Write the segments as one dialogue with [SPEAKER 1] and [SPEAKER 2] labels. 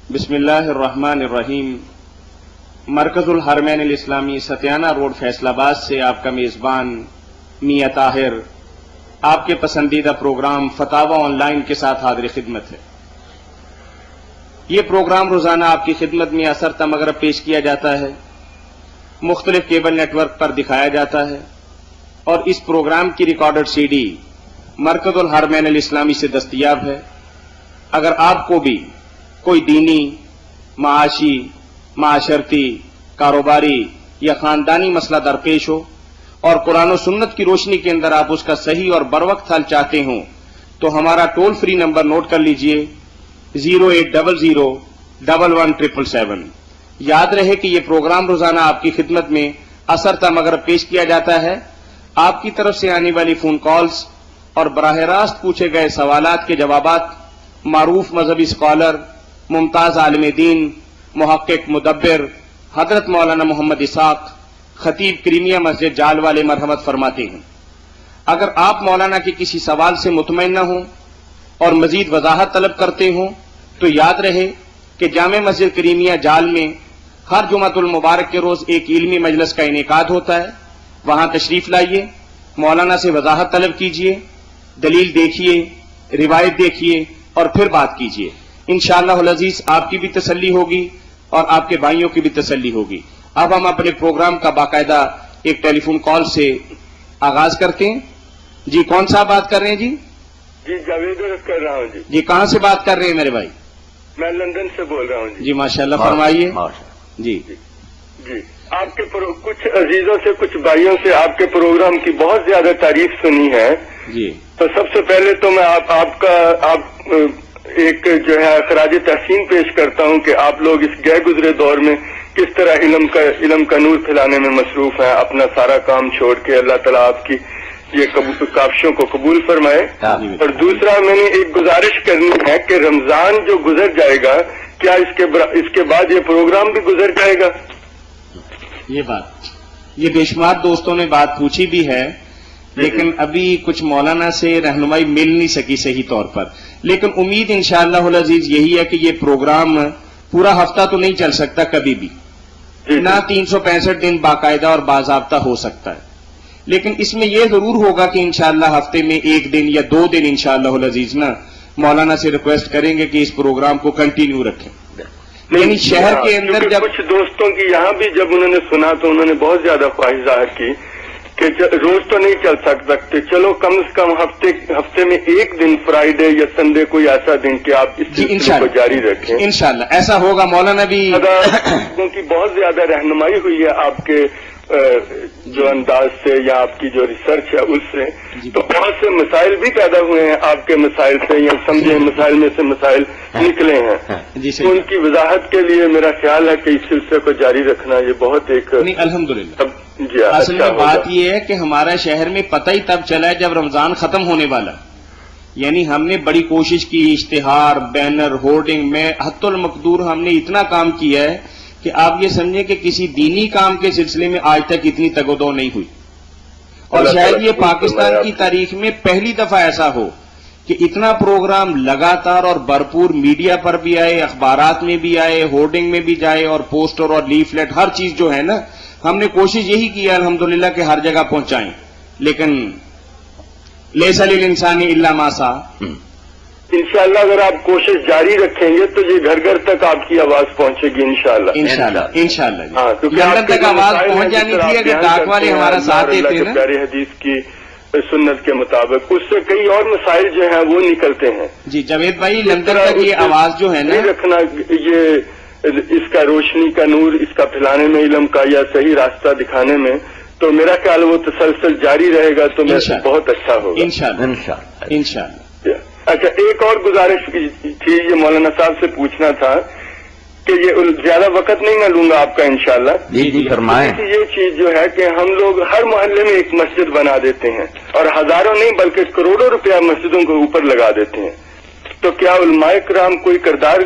[SPEAKER 1] بسم اللہ الرحمن الرحیم۔ مرکز الحرمین الاسلامی ستیانہ روڈ فیصل آباد سے آپ کا میزبان میاں طاہر آپ کے پسندیدہ پروگرام فتاوی آن لائن کے ساتھ حاضر خدمت ہے۔ یہ پروگرام روزانہ آپ کی خدمت میں عصر تا مغرب پیش کیا جاتا ہے، مختلف کیبل نیٹ ورک پر دکھایا جاتا ہے، اور اس پروگرام کی ریکارڈڈ سی ڈی مرکز الحرمین الاسلامی سے دستیاب ہے۔ اگر آپ کو بھی کوئی دینی، معاشی، معاشرتی، کاروباری یا خاندانی مسئلہ درپیش ہو اور قرآن و سنت کی روشنی کے اندر آپ اس کا صحیح اور بروقت حل چاہتے ہوں تو ہمارا ٹول فری نمبر نوٹ کر لیجئے 0800111777۔ یاد رہے کہ یہ پروگرام روزانہ آپ کی خدمت میں عصر تا مغرب پیش کیا جاتا ہے۔ آپ کی طرف سے آنے والی فون کالز اور براہ راست پوچھے گئے سوالات کے جوابات معروف مذہبی اسکالر، ممتاز عالم دین، محقق مدبر حضرت مولانا محمد اسحاق خطیب کریمیہ مسجد جال والے مرحمت فرماتے ہیں۔ اگر آپ مولانا کے کسی سوال سے مطمئن نہ ہوں اور مزید وضاحت طلب کرتے ہوں تو یاد رہے کہ جامع مسجد کریمیہ جال میں ہر جمعۃ المبارک کے روز ایک علمی مجلس کا انعقاد ہوتا ہے۔ وہاں تشریف لائیے، مولانا سے وضاحت طلب کیجیے، دلیل دیکھیے، روایت دیکھیے اور پھر بات کیجیے۔ انشاءاللہ العزیز آپ کی بھی تسلی ہوگی اور آپ کے بھائیوں کی بھی تسلی ہوگی۔ اب ہم اپنے پروگرام کا باقاعدہ ایک ٹیلی فون کال سے آغاز کرتے ہیں۔ جی کون صاحب بات کر رہے ہیں؟ جی
[SPEAKER 2] جاوید کر رہا ہوں۔
[SPEAKER 1] جی کہاں سے بات کر رہے ہیں میرے بھائی؟
[SPEAKER 2] میں لندن سے بول رہا ہوں۔
[SPEAKER 1] جی ماشاءاللہ، فرمائیے۔ جی
[SPEAKER 2] آپ کے کچھ عزیزوں سے، کچھ بھائیوں سے آپ کے پروگرام کی بہت زیادہ تعریف سنی ہے۔
[SPEAKER 1] جی
[SPEAKER 2] تو سب سے پہلے تو میں آپ ایک جو ہے خراج تحسین پیش کرتا ہوں کہ آپ لوگ اس گئے گزرے دور میں کس طرح علم کا نور پھیلانے میں مصروف ہیں، اپنا سارا کام چھوڑ کے۔ اللہ تعالیٰ آپ کی یہ کاوشوں کو قبول فرمائے۔ اور دوسرا میں نے ایک گزارش کرنی ہے کہ رمضان جو گزر جائے گا، کیا اس کے بعد یہ پروگرام بھی گزر جائے گا؟
[SPEAKER 1] یہ بے شمار دوستوں نے بات پوچھی بھی ہے، لیکن ابھی کچھ مولانا سے رہنمائی مل نہیں سکی صحیح طور پر، لیکن امید انشاءاللہ العزیز یہی ہے کہ یہ پروگرام پورا ہفتہ تو نہیں چل سکتا کبھی بھی، نہ 365 دن باقاعدہ اور باضابطہ ہو سکتا ہے، لیکن اس میں یہ ضرور ہوگا کہ انشاءاللہ ہفتے میں 1 دن یا 2 دن انشاءاللہ العزیز نا مولانا سے ریکویسٹ کریں گے کہ اس پروگرام کو کنٹینیو رکھیں۔ یعنی شہر کے اندر جب
[SPEAKER 2] کچھ دوستوں کی یہاں بھی جب انہوں نے سنا تو انہوں نے بہت زیادہ خواہش ظاہر کی کہ روز تو نہیں چل سکتے، چلو کم از کم ہفتے میں 1 دن فرائیڈے یا سنڈے کوئی ایسا دن کہ آپ اس سلسلے کو جاری رکھیں۔
[SPEAKER 1] انشاءاللہ ایسا ہوگا۔ مولانا بھی
[SPEAKER 2] کی بہت زیادہ رہنمائی ہوئی ہے آپ کے جو انداز سے یا آپ کی جو ریسرچ ہے اس سے، تو بہت سے مسائل بھی پیدا ہوئے ہیں آپ کے مسائل سے، یا سمجھے مسائل میں سے مسائل نکلے ہیں۔ ان کی وضاحت کے لیے میرا خیال ہے کہ اس سلسلے کو جاری رکھنا یہ بہت ایک
[SPEAKER 1] الحمدللہ۔ اصل میں بات یہ ہے کہ ہمارا شہر میں پتہ ہی تب چلا ہے جب رمضان ختم ہونے والا، یعنی ہم نے بڑی کوشش کی، اشتہار، بینر، ہورڈنگ میں حد المقدور ہم نے اتنا کام کیا ہے کہ آپ یہ سمجھیں کہ کسی دینی کام کے سلسلے میں آج تک اتنی تگ و دو نہیں ہوئی، اور شاید یہ پاکستان کی تاریخ میں پہلی دفعہ ایسا ہو کہ اتنا پروگرام لگاتار اور بھرپور میڈیا پر بھی آئے، اخبارات میں بھی آئے، ہورڈنگ میں بھی جائے، اور پوسٹر اور لیفلیٹ ہر چیز جو ہے نا، ہم نے کوشش یہی کی ہے الحمدللہ کہ ہر جگہ پہنچائیں، لیکن لیس للانسان الا ما سعی۔
[SPEAKER 2] انشاءاللہ اگر آپ کوشش جاری رکھیں گے تو یہ گھر گھر تک آپ کی آواز پہنچے گی انشاءاللہ۔
[SPEAKER 1] انشاءاللہ لندن تک آواز پہنچ جانی تھی اگر ڈاک والے ہمارا ساتھ دیتے نا،
[SPEAKER 2] پیاری حدیث کی سنت کے مطابق، اس سے کئی اور مسائل جو ہیں وہ نکلتے ہیں۔
[SPEAKER 1] جی جاوید بھائی، لندن تک یہ آواز جو ہے نا
[SPEAKER 2] رکھنا، یہ اس کا روشنی کا نور اس کا پھیلانے میں، علم کا یا صحیح راستہ دکھانے میں، تو میرا خیال وہ تسلسل جاری رہے گا تو بہت اچھا ہوگا
[SPEAKER 1] انشاءاللہ۔
[SPEAKER 2] اچھا، ایک اور گزارش تھی، یہ مولانا صاحب سے پوچھنا تھا کہ یہ زیادہ وقت نہیں میں لوں گا آپ کا انشاءاللہ۔
[SPEAKER 3] جی فرمائیں۔
[SPEAKER 2] یہ چیز جو ہے کہ ہم لوگ ہر محلے میں ایک مسجد بنا دیتے ہیں، اور ہزاروں نہیں بلکہ کروڑوں روپیہ مسجدوں کے اوپر لگا دیتے ہیں، تو کیا علماء کرام کوئی کردار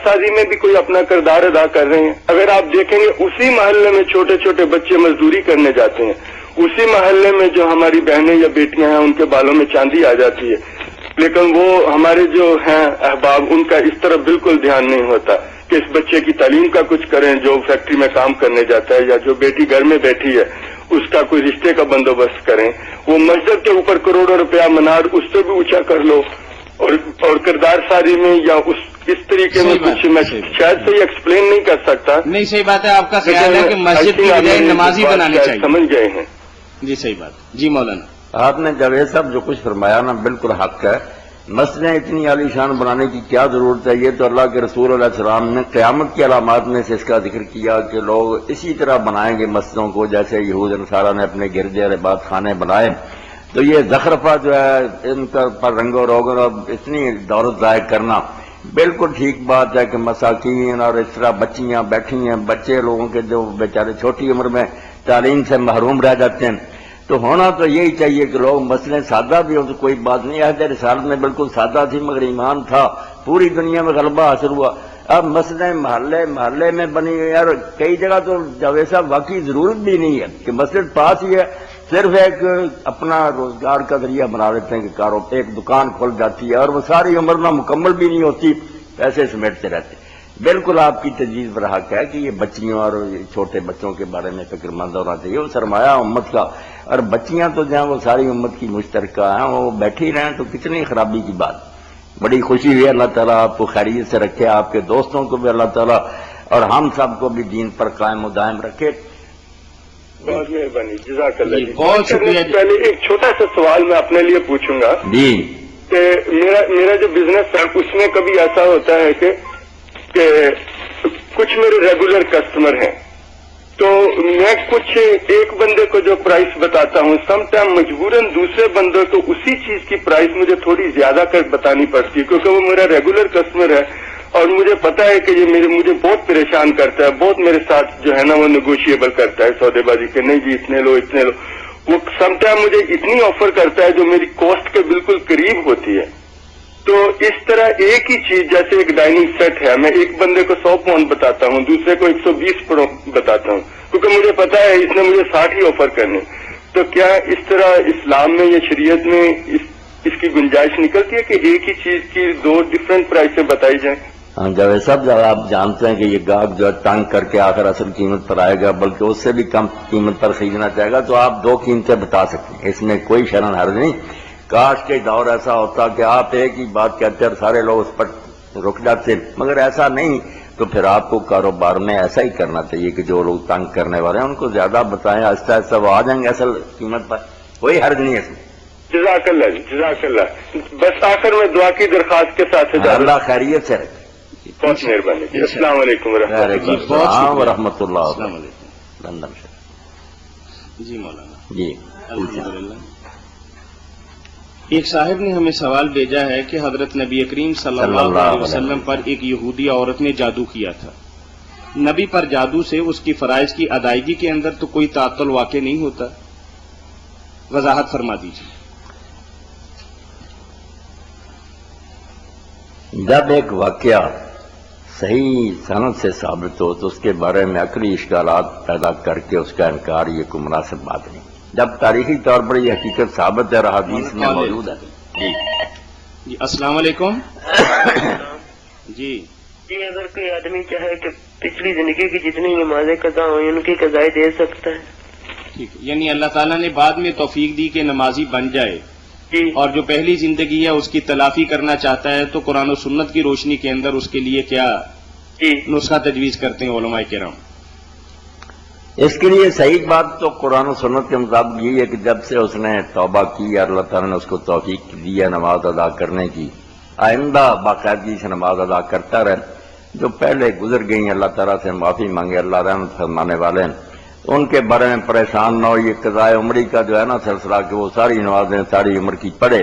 [SPEAKER 2] سازی میں بھی کوئی اپنا کردار ادا کر رہے ہیں؟ اگر آپ دیکھیں گے اسی محلے میں چھوٹے چھوٹے بچے مزدوری کرنے جاتے ہیں، اسی محلے میں جو ہماری بہنیں یا بیٹیاں ہیں ان کے بالوں میں چاندی آ جاتی ہے، لیکن وہ ہمارے جو ہیں احباب ان کا اس طرف بالکل دھیان نہیں ہوتا کہ اس بچے کی تعلیم کا کچھ کریں جو فیکٹری میں کام کرنے جاتا ہے، یا جو بیٹی گھر میں بیٹھی ہے اس کا کوئی رشتے کا بندوبست کریں. وہ مسجد کے اوپر کروڑوں روپیہ منار اس سے بھی اونچا کر لو، اور کردار سازی میں یا اس طریقے میں کچھ میں شاید سے یہ ایکسپلین نہیں کر سکتا.
[SPEAKER 1] نہیں، صحیح بات ہے. آپ کا خیال ہے کہ مسجد کی بجائے نمازی بنانی چاہیے.
[SPEAKER 2] سمجھ گئے ہیں
[SPEAKER 1] جی صحیح بات. جی مولانا،
[SPEAKER 3] آپ نے جاوید صاحب جو کچھ فرمایا نا بالکل حق ہے. مسجدیں اتنی عالی شان بنانے کی کیا ضرورت ہے؟ یہ تو اللہ کے رسول علیہ السلام نے قیامت کی علامات میں سے اس کا ذکر کیا کہ لوگ اسی طرح بنائیں گے مسجدوں کو جیسے یہود نصارہ نے اپنے گرجے اور عبادت خانے بنائے. تو یہ زخرفہ جو ہے ان کا پر رنگ و روغن اور اتنی دولت ضائع کرنا بالکل ٹھیک بات ہے کہ مساکین اور اس طرح بچیاں بیٹھی ہیں، بچے لوگوں کے جو بیچارے چھوٹی عمر میں تعلیم سے محروم رہ جاتے ہیں. تو ہونا تو یہی چاہیے کہ لوگ مسئلے سادہ بھی ہو تو کوئی بات نہیں. عہد رسالت میں بالکل سادہ تھی مگر ایمان تھا، پوری دنیا میں غلبہ حاصل ہوا. اب مسئلے محلے میں بنی ہوئی اور کئی جگہ تو جاوید صاحب واقعی ضرورت بھی نہیں ہے کہ مسجد پاس ہی ہے، صرف ایک اپنا روزگار کا ذریعہ بنا دیتے ہیں کہ ایک دکان کھل جاتی ہے اور وہ ساری عمر نہ مکمل بھی نہیں ہوتی، پیسے سمیٹتے رہتے. بالکل آپ کی تجویز پر حق ہے کہ یہ بچیوں اور چھوٹے بچوں کے بارے میں فکر مند ہونا چاہیے. وہ سرمایہ امت کا، اور بچیاں تو جہاں وہ ساری امت کی مشترکہ ہیں، وہ بیٹھی رہیں تو کتنی خرابی کی بات. بڑی خوشی ہوئی. اللہ تعالیٰ آپ کو خیریت سے رکھے، آپ کے دوستوں کو بھی اللہ تعالیٰ اور ہم سب کو بھی دین پر قائم و دائم رکھے.
[SPEAKER 2] بہت مہربانی، جزاک اللہ.
[SPEAKER 1] بہت شکریہ.
[SPEAKER 2] پہلے ایک چھوٹا سا سوال میں اپنے لیے پوچھوں گا
[SPEAKER 3] جی
[SPEAKER 2] کہ میرا جو بزنس ہے اس میں کبھی ایسا ہوتا ہے کہ کچھ میرے ریگولر کسٹمر ہیں، تو میں کچھ ایک بندے کو جو پرائس بتاتا ہوں، سم ٹائم مجبوراً دوسرے بندے کو اسی چیز کی پرائس مجھے تھوڑی زیادہ کر بتانی پڑتی ہے کیونکہ وہ میرا ریگولر کسٹمر ہے اور مجھے پتا ہے کہ یہ مجھے بہت پریشان کرتا ہے، بہت میرے ساتھ جو ہے نا وہ نیگوشیبل کرتا ہے سودے بازی کے، نہیں جی اتنے لو اتنے لو. وہ سم ٹائم مجھے اتنی آفر کرتا ہے جو میری کاسٹ کے بالکل قریب ہوتی ہے. تو اس طرح ایک ہی چیز جیسے ایک ڈائننگ سیٹ ہے، میں ایک بندے کو 100 پاؤنڈ بتاتا ہوں، دوسرے کو 120 پاؤنڈ بتاتا ہوں کیونکہ مجھے پتا ہے اس نے مجھے 60 ہی آفر کرنے. تو کیا اس طرح اسلام میں یا شریعت میں اس کی گنجائش نکلتی ہے کہ ایک ہی چیز کی دو ڈفرینٹ پرائسیں بتائی جائیں؟
[SPEAKER 3] ہاں جاوید صاحب، جب آپ جانتے ہیں کہ یہ گاہک جو ہے تنگ کر کے آخر اصل قیمت پر آئے گا بلکہ اس سے بھی کم قیمت پر خریدنا چاہے گا تو آپ دو قیمتیں بتا سکتے ہیں، اس میں کوئی شرن حرج نہیں. کاش کے دور ایسا ہوتا کہ آپ ایک ہی بات کہتے اور سارے لوگ اس پر رک جاتے، مگر ایسا نہیں. تو پھر آپ کو کاروبار میں ایسا ہی کرنا چاہیے کہ جو لوگ تنگ کرنے والے ہیں ان کو زیادہ بتائیں، آہستہ آہستہ وہ آ جائیں گے اصل قیمت پر، کوئی حرج نہیں ہے اس میں.
[SPEAKER 2] جزاک اللہ جی، جزاک اللہ. بس آخر میں دعا کی درخواست کے ساتھ
[SPEAKER 3] اللہ خیریت سے رکھے.
[SPEAKER 2] بہت مہربانی جی. السلام علیکم
[SPEAKER 3] وعلیکم السلام ورحمۃ اللہ وبرکاتہ. لندن سے.
[SPEAKER 1] جی مولانا.
[SPEAKER 3] جی
[SPEAKER 1] الحمدللہ. ایک صاحب نے ہمیں سوال بھیجا ہے کہ حضرت نبی کریم صلی اللہ علیہ وسلم پر ایک یہودی عورت نے جادو کیا تھا. نبی پر جادو سے اس کی فرائض کی ادائیگی کے اندر تو کوئی تعطل واقع نہیں ہوتا؟ وضاحت فرما دیجیے.
[SPEAKER 3] جب ایک واقعہ صحیح سند سے ثابت ہو تو اس کے بارے میں عقلی اشکالات پیدا کر کے اس کا انکار یہ کوئی مناسب بات نہیں. جب تاریخی طور پر یہ حقیقت ثابت ہے اور حدیث میں موجود ہے.
[SPEAKER 1] جی السلام علیکم. جی
[SPEAKER 4] اگر کوئی آدمی چاہے کہ پچھلی زندگی کی جتنی نمازیں قضا ہوئی ان کی قضائی دے سکتا ہے؟
[SPEAKER 1] ٹھیک، یعنی اللہ تعالیٰ نے بعد میں توفیق دی کہ نمازی بن جائے
[SPEAKER 4] جی،
[SPEAKER 1] اور جو پہلی زندگی ہے اس کی تلافی کرنا چاہتا ہے تو قرآن و سنت کی روشنی کے اندر اس کے لیے کیا
[SPEAKER 4] جی
[SPEAKER 1] نسخہ تجویز کرتے ہیں علماء کرام؟
[SPEAKER 3] اس کے لیے صحیح بات تو قرآن و سنت کے مطابق یہی ہے کہ جب سے اس نے توبہ کی اور اللہ تعالیٰ نے اس کو توفیق دی ہے نماز ادا کرنے کی، آئندہ باقاعدگی سے نماز ادا کرتا رہے. جو پہلے گزر گئی اللہ تعالیٰ سے معافی مانگے، اللہ رحمت فرمانے والے ہیں، ان کے بارے میں پریشان نہ ہو. یہ قضائے عمری کا جو ہے نا سلسلہ کہ وہ ساری نمازیں ساری عمر کی پڑھے،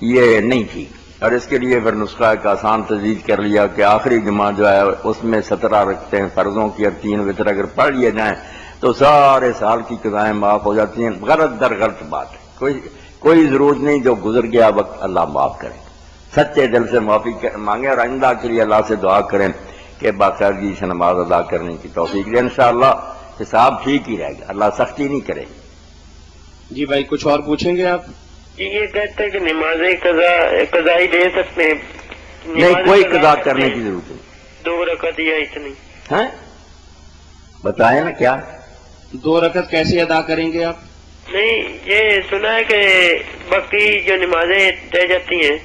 [SPEAKER 3] یہ نہیں تھی. اور اس کے لیے پھر نسخہ ایک آسان تجویز کر لیا کہ آخری جمعہ جو ہے اس میں 17 رکھتے ہیں فرضوں کی اور 3 وتر اگر پڑھ لیے جائیں تو سارے سال کی قضائیں معاف ہو جاتی ہیں. غلط در غلط بات ہے، کوئی ضرورت نہیں. جو گزر گیا وقت اللہ معاف کرے. سچے دل سے معافی مانگیں اور آئندہ کے لیے اللہ سے دعا کریں کہ باقاعدگی سے نماز ادا کرنے کی توفیق دے. انشاءاللہ حساب ٹھیک ہی رہے گا، اللہ سختی نہیں کرے.
[SPEAKER 1] جی بھائی کچھ اور پوچھیں گے آپ؟
[SPEAKER 4] یہ کہتے ہیں کہ نمازیں قضائی دے سکتے ہیں.
[SPEAKER 3] نہیں، کوئی قضا کرنے کی ضرورت نہیں.
[SPEAKER 4] 2 رکعت یا اتنی.
[SPEAKER 3] ہیں بتائیں نا کیا
[SPEAKER 1] 2 رکعت کیسے ادا کریں گے آپ؟
[SPEAKER 4] نہیں، یہ سنا ہے کہ باقی جو نمازیں رہ جاتی ہیں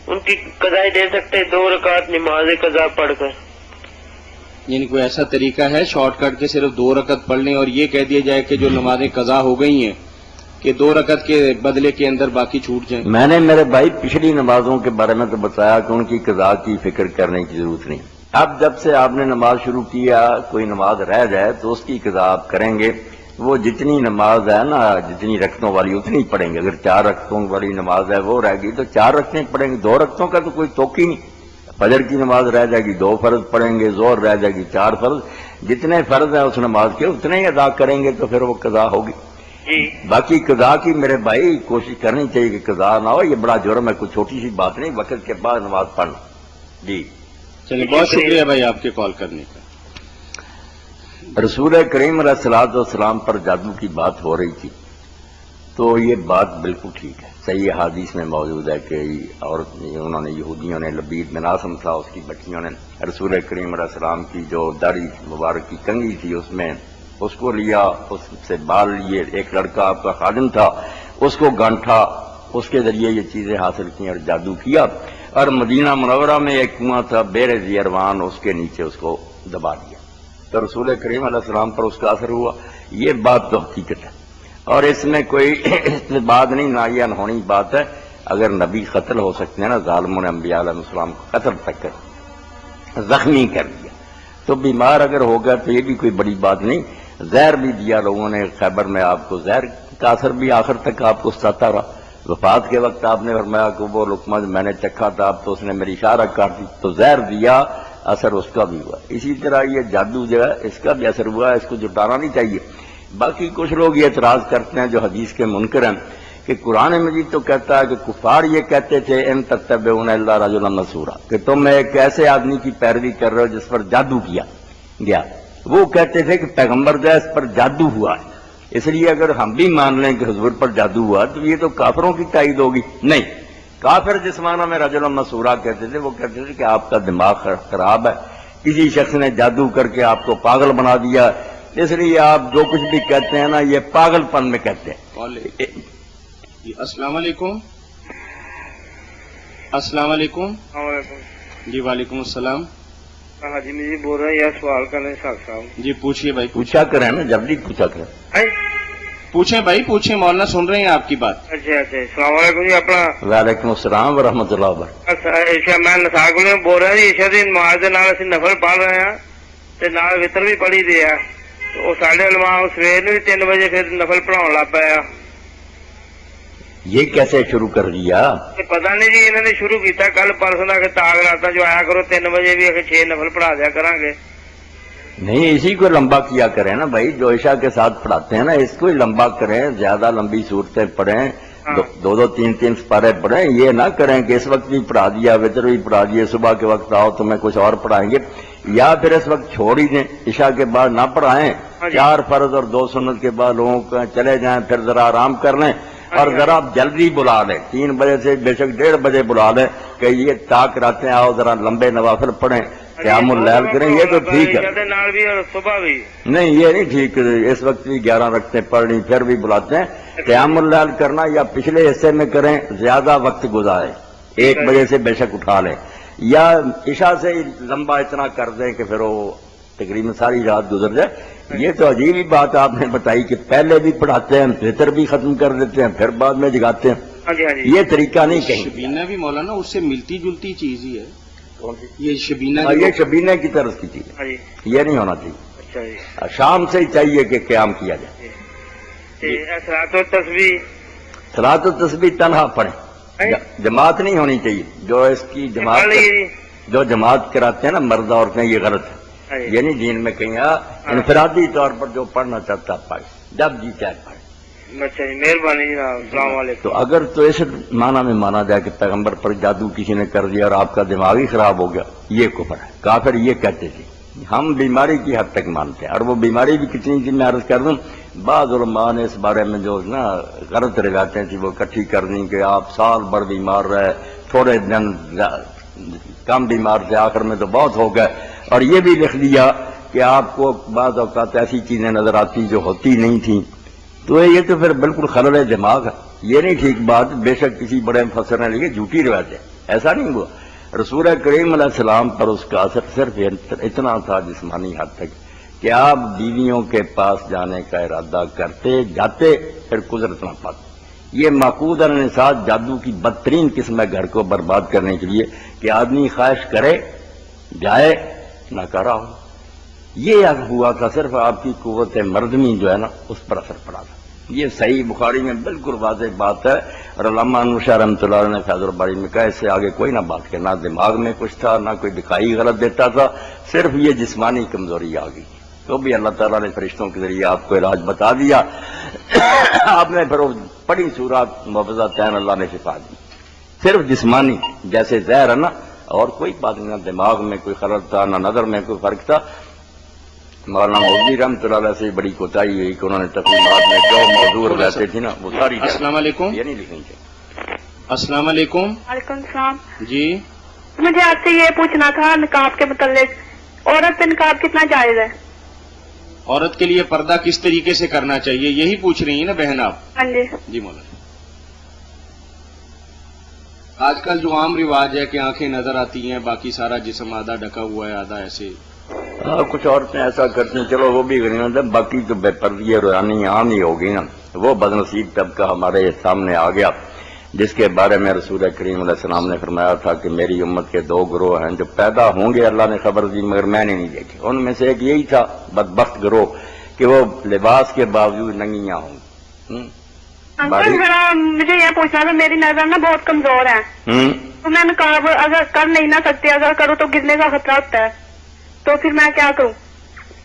[SPEAKER 4] ان کی قضائی دے سکتے ہیں 2 رکعت نماز قضا پڑھ کر.
[SPEAKER 1] یعنی کوئی ایسا طریقہ ہے شارٹ کٹ کے صرف 2 رکعت پڑھ لیں اور یہ کہہ دیا جائے کہ جو نمازیں قضا ہو گئی ہیں کہ 2 رکعت کے بدلے کے اندر باقی چھوٹ جائیں؟
[SPEAKER 3] میں نے میرے بھائی پچھلی نمازوں کے بارے میں تو بتایا کہ ان کی قضا کی فکر کرنے کی ضرورت نہیں. اب جب سے آپ نے نماز شروع کیا کوئی نماز رہ جائے تو اس کی قضا آپ کریں گے. وہ جتنی نماز ہے نا جتنی رکعتوں والی اتنی پڑھیں گے. اگر 4 رکعتوں والی نماز ہے وہ رہ گئی تو 4 رکعتیں پڑھیں گے. 2 رکعتوں کا تو کوئی توقع نہیں. فجر کی نماز رہ جائے گی 2 فرض پڑھیں گے. ظہر رہ جائے گی 4 فرض. جتنے فرض ہیں اس نماز کے اتنے ہی ادا کریں گے تو پھر وہ قضا ہوگی.
[SPEAKER 4] جی
[SPEAKER 3] باقی قضا کی میرے بھائی کوشش کرنی چاہیے کہ قضا نہ ہو. یہ بڑا جرم ہے، کوئی چھوٹی سی بات نہیں وقت کے بعد نماز پڑھنا. جی
[SPEAKER 1] چلیے بہت شکریہ بھائی آپ کے کال کرنے کا.
[SPEAKER 3] رسول کریم علیہ الصلوۃ والسلام پر جادو کی بات ہو رہی تھی تو یہ بات بالکل ٹھیک ہے. صحیح حدیث میں موجود ہے کہ اور انہوں نے یہودیوں نے لبید مناسم تھا اس کی بچیوں نے رسول کریم علیہ السلام کی جو داڑھی مبارک کی کنگھی تھی اس میں اس کو لیا، اس سے بال لیے. ایک لڑکا آپ کا خادم تھا اس کو گانٹھا، اس کے ذریعے یہ چیزیں حاصل کی اور جادو کیا. اور مدینہ منورہ میں ایک کنواں تھا بیر زیروان، اس کے نیچے اس کو دبا دیا تو رسول کریم علیہ السلام پر اس کا اثر ہوا. یہ بات تو حقیقت ہے اور اس میں کوئی بات نہیں، نہ یہ انہونی بات ہے. اگر نبی قتل ہو سکتے ہیں نا، ظالموں نے انبیاء علیہ السلام کو قتل تک کر زخمی کر دیا تو بیمار اگر ہو گیا تو یہ بھی کوئی بڑی بات نہیں. زہر بھی دیا لوگوں نے خیبر میں آپ کو، زہر کا اثر بھی آخر تک آپ کو ستاتا رہا. وفات کے وقت آپ نے فرمایا کہ وہ لقمہ میں نے چکھا تھا اب تو اس نے میری اشارہ کاٹ دی تو زہر دیا، اثر اس کا بھی ہوا. اسی طرح یہ جادو جو ہے اس کا بھی اثر ہوا، اس کو جٹانا نہیں چاہیے. باقی کچھ لوگ یہ اعتراض کرتے ہیں جو حدیث کے منکر ہیں کہ قرآن مجید تو کہتا ہے کہ کفار یہ کہتے تھے ان تتبعون الا رجلا مسحورا، کہ تم ایک ایسے آدمی کی پیروی کر رہے ہو جس پر جادو کیا گیا. وہ کہتے تھے کہ پیغمبر جو ہے اس پر جادو ہوا ہے، اس لیے اگر ہم بھی مان لیں کہ حضور پر جادو ہوا تو یہ تو کافروں کی تائید ہوگی. نہیں، کافر جس معنی میں رجلا مسحورا کہتے تھے وہ کہتے تھے کہ آپ کا دماغ خراب ہے، کسی شخص نے جادو کر کے آپ کو پاگل بنا دیا، اس لیے آپ جو کچھ بھی کہتے ہیں نا یہ پاگل پن میں کہتے ہیں.
[SPEAKER 1] السلام علیکم. السلام علیکم. جی وعلیکم السلام.
[SPEAKER 4] ہاں جی مجھے بول رہے ہیں یہ سوال کرنے صاحب.
[SPEAKER 1] جی پوچھیے بھائی.
[SPEAKER 3] پوچھا کریں نا، جلدی پوچھا کریں.
[SPEAKER 1] پوچھیں بھائی پوچھیں، مولانا سن رہے ہیں آپ کی بات.
[SPEAKER 4] اچھا اچھا السلام علیکم جی. اپنا
[SPEAKER 3] وعلیکم السلام ورحمۃ اللہ وبرکاتہ.
[SPEAKER 4] میں نساگ میں بول رہا جی عشاء دی نماز کے نال اسی نفل پڑھ رہے ہیں تے نال وتر بھی پڑھی دی ہے. وہ ساڈے علماء سویر بھی 3 بجے پھر نفل پڑھاؤ لگ پایا.
[SPEAKER 3] یہ کیسے شروع کر دیا؟
[SPEAKER 4] پتہ نہیں جی انہوں نے شروع کیتا کل پرسوں کا کہ تاغ راتا جو آیا کرو 3 بجے بھی 6 نفل پڑھا دیا کریں گے.
[SPEAKER 3] نہیں، اسی کو لمبا کیا کریں نا بھائی، جو عشاء کے ساتھ پڑھاتے ہیں نا اس کو ہی لمبا کریں، زیادہ لمبی صورتیں پڑھیں، 2 3 سپارے پڑھیں. یہ نہ کریں کہ اس وقت بھی پڑھا دیا وتر بھی پڑھا دیے، صبح کے وقت آؤ تو میں کچھ اور پڑھائیں گے، یا پھر اس وقت چھوڑ ہی دیں، عشاء کے بعد نہ پڑھائیں. 4 فرض اور 2 سنت کے بعد لوگوں کو چلے جائیں، پھر ذرا آرام کر لیں اور ذرا جلدی بلا لیں. 3 بجے سے بے شک 1:30 بجے بلا لیں کہ یہ تاک راتیں آؤ ذرا لمبے نوافل پڑھیں، قیام اللیل کریں. یہ تو ٹھیک ہے.
[SPEAKER 4] صبح بھی
[SPEAKER 3] نہیں یہ نہیں ٹھیک، اس وقت بھی 11 رکھتے پڑھنی پھر بھی بلاتے ہیں. قیام اللیل کرنا یا پچھلے حصے میں کریں، زیادہ وقت گزاریں، 1 بجے سے بے شک اٹھا لیں، یا عشاء سے ہی لمبا اتنا کر دیں کہ پھر وہ تقریباً ساری رات گزر جائے. یہ تو عجیب ہی بات آپ نے بتائی کہ پہلے بھی پڑھاتے ہیں وتر بھی ختم کر دیتے ہیں پھر بعد میں جگاتے ہیں. یہ طریقہ نہیں کہیں.
[SPEAKER 1] شبینہ بھی مولانا اس سے ملتی جلتی چیز ہی ہے. یہ شبینہ
[SPEAKER 3] یہ شبینہ کی طرف کی چیز ہے، یہ نہیں ہونا چاہیے. شام سے ہی چاہیے کہ قیام کیا جائے. صلاۃ و تسبیح تنہا پڑھیں، جماعت نہیں ہونی چاہیے. جو اس کی جماعت کراتے ہیں نا مرد عورتیں، یہ غلط ہے. یعنی دین میں کہیں انفرادی طور پر جو پڑھنا چاہتا پڑھے، جب جی چاہے پڑھے.
[SPEAKER 4] اچھا جی مہربانی جناب. السلام علیکم.
[SPEAKER 3] تو اگر تو اس معنی میں مانا جائے کہ پیغمبر پر جادو کسی نے کر دیا اور آپ کا دماغ ہی خراب ہو گیا، یہ کفر ہے. کافر یہ کہتے تھے. ہم بیماری کی حد تک مانتے ہیں، اور وہ بیماری بھی کتنی تھی میں عرض کر دوں، بعض علماء نے اس بارے میں جو نا غلط روایتیں تھی وہ اکٹھی کر دیں کہ آپ سال بھر بیمار رہے، تھوڑے دن کم بیمار تھے، آخر میں تو بہت ہو گئے، اور یہ بھی لکھ دیا کہ آپ کو بعض اوقات ایسی چیزیں نظر آتی جو ہوتی نہیں تھیں، تو یہ تو پھر بالکل خلل دماغ ہے، یہ نہیں ٹھیک بات۔ بے شک کسی بڑے مفسر نے لکھی جھوٹی روایت ہے، ایسا نہیں ہوا۔ رسول کریم علیہ السلام پر اس کا اثر صرف اتنا تھا جسمانی حد تک کہ آپ بیویوں کے پاس جانے کا ارادہ کرتے جاتے پھر قدرت نہ پاتے۔ یہ معقود النساء جادو کی بدترین قسم ہے گھر کو برباد کرنے کے لیے کہ آدمی خواہش کرے جائے نہ کرا ہو۔ یہ ہوا تھا، صرف آپ کی قوت مردمی جو ہے نا اس پر اثر پڑا تھا۔ یہ صحیح بخاری میں بالکل واضح بات ہے، اور علامہ انوشا رحمۃ اللہ علیہ نے فیض الباری میں کہا اس سے آگے کوئی نہ بات کرنا، دماغ میں کچھ تھا نہ کوئی دکھائی غلط دیتا تھا، صرف یہ جسمانی کمزوری آ گئی، تو بھی اللہ تعالیٰ نے فرشتوں کے ذریعے آپ کو علاج بتا دیا، آپ نے پھر بڑی صورت معوضتین اللہ نے شفا دی، صرف جسمانی جیسے زہر ہے نا، اور کوئی بات نہیں، نہ دماغ میں کوئی خلل تھا نہ نظر میں کوئی فرق تھا۔ مولانا مودودی رحمۃ اللہ علیہ سے بڑی کوتاہی ہوئی کہ انہوں نے تقریبات میں جو موضوع رہتے تھی نا وہ ساری
[SPEAKER 1] السلام علیکم۔
[SPEAKER 3] یہ نہیں لکھنی چاہیے۔
[SPEAKER 1] السلام علیکم۔
[SPEAKER 5] وعلیکم السلام۔
[SPEAKER 1] جی
[SPEAKER 5] مجھے آپ سے یہ پوچھنا تھا نقاب کے متعلق، عورت پہ نقاب کتنا جائز ہے؟
[SPEAKER 1] عورت کے لیے پردہ کس طریقے سے کرنا چاہیے یہی پوچھ رہی ہیں نا بہن آپ؟
[SPEAKER 5] ہاں جی۔
[SPEAKER 1] جی مولانا، آج کل جو عام رواج ہے کہ آنکھیں نظر آتی ہیں، باقی سارا جسم آدھا ڈھکا ہوا ہے آدھا ایسے،
[SPEAKER 3] کچھ عورتیں ایسا کرتی ہیں، چلو وہ بھی غنیمت ہے، باقی تو بے پردگی روحانی عام ہی ہوگی نا۔ وہ بدنصیب طبقہ ہمارے سامنے آ گیا جس کے بارے میں رسول کریم علیہ السلام نے فرمایا تھا کہ میری امت کے دو گروہ ہیں جو پیدا ہوں گے، اللہ نے خبر دی مگر میں نے نہیں دیکھی، ان میں سے ایک یہی تھا بدبخت گروہ کہ وہ لباس کے باوجود ننگیاں ہوں گی۔
[SPEAKER 5] انکل ذرا مجھے یہ پوچھنا تھا، میری نظر نا بہت کمزور ہے، تو میں نقاب اگر کر نہیں نہ سکتی، اگر کروں تو گرنے کا خطرہ ہوتا ہے، تو پھر میں کیا کروں؟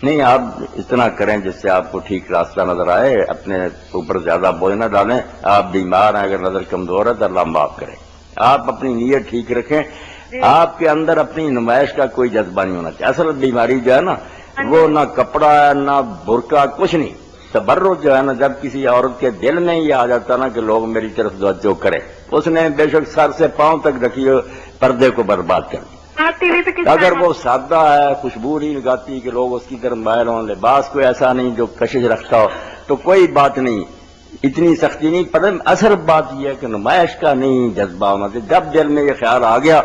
[SPEAKER 3] نہیں، آپ اتنا کریں جس سے آپ کو ٹھیک راستہ نظر آئے، اپنے اوپر زیادہ بوجھ نہ ڈالیں، آپ بیمار ہیں، اگر نظر کمزور ہے تو اللہ معاف کرے، آپ اپنی نیت ٹھیک رکھیں، آپ کے اندر اپنی نمائش کا کوئی جذبہ نہیں ہونا چاہیے۔ اصل بیماری جو ہے نا وہ نہ کپڑا ہے نہ برقع، کچھ نہیں، تبرج جو ہے نا، جب کسی عورت کے دل میں یہ آ جاتا نا کہ لوگ میری طرف توجہ کرے، اس نے بے شک سر سے پاؤں تک رکھی پردے کو برباد کر دیا۔
[SPEAKER 5] آپ ٹی وی پہ کس
[SPEAKER 3] اگر وہ سادہ ہے، خوشبو نہیں لگاتی کہ لوگ اس کی طرف مائل ہوں، لباس کوئی ایسا نہیں جو کشش رکھتا ہو، تو کوئی بات نہیں، اتنی سختی نہیں، پر اصل بات یہ ہے کہ نمائش کا نہیں جذبہ ہونا چاہیے۔ جب دل میں یہ خیال آ گیا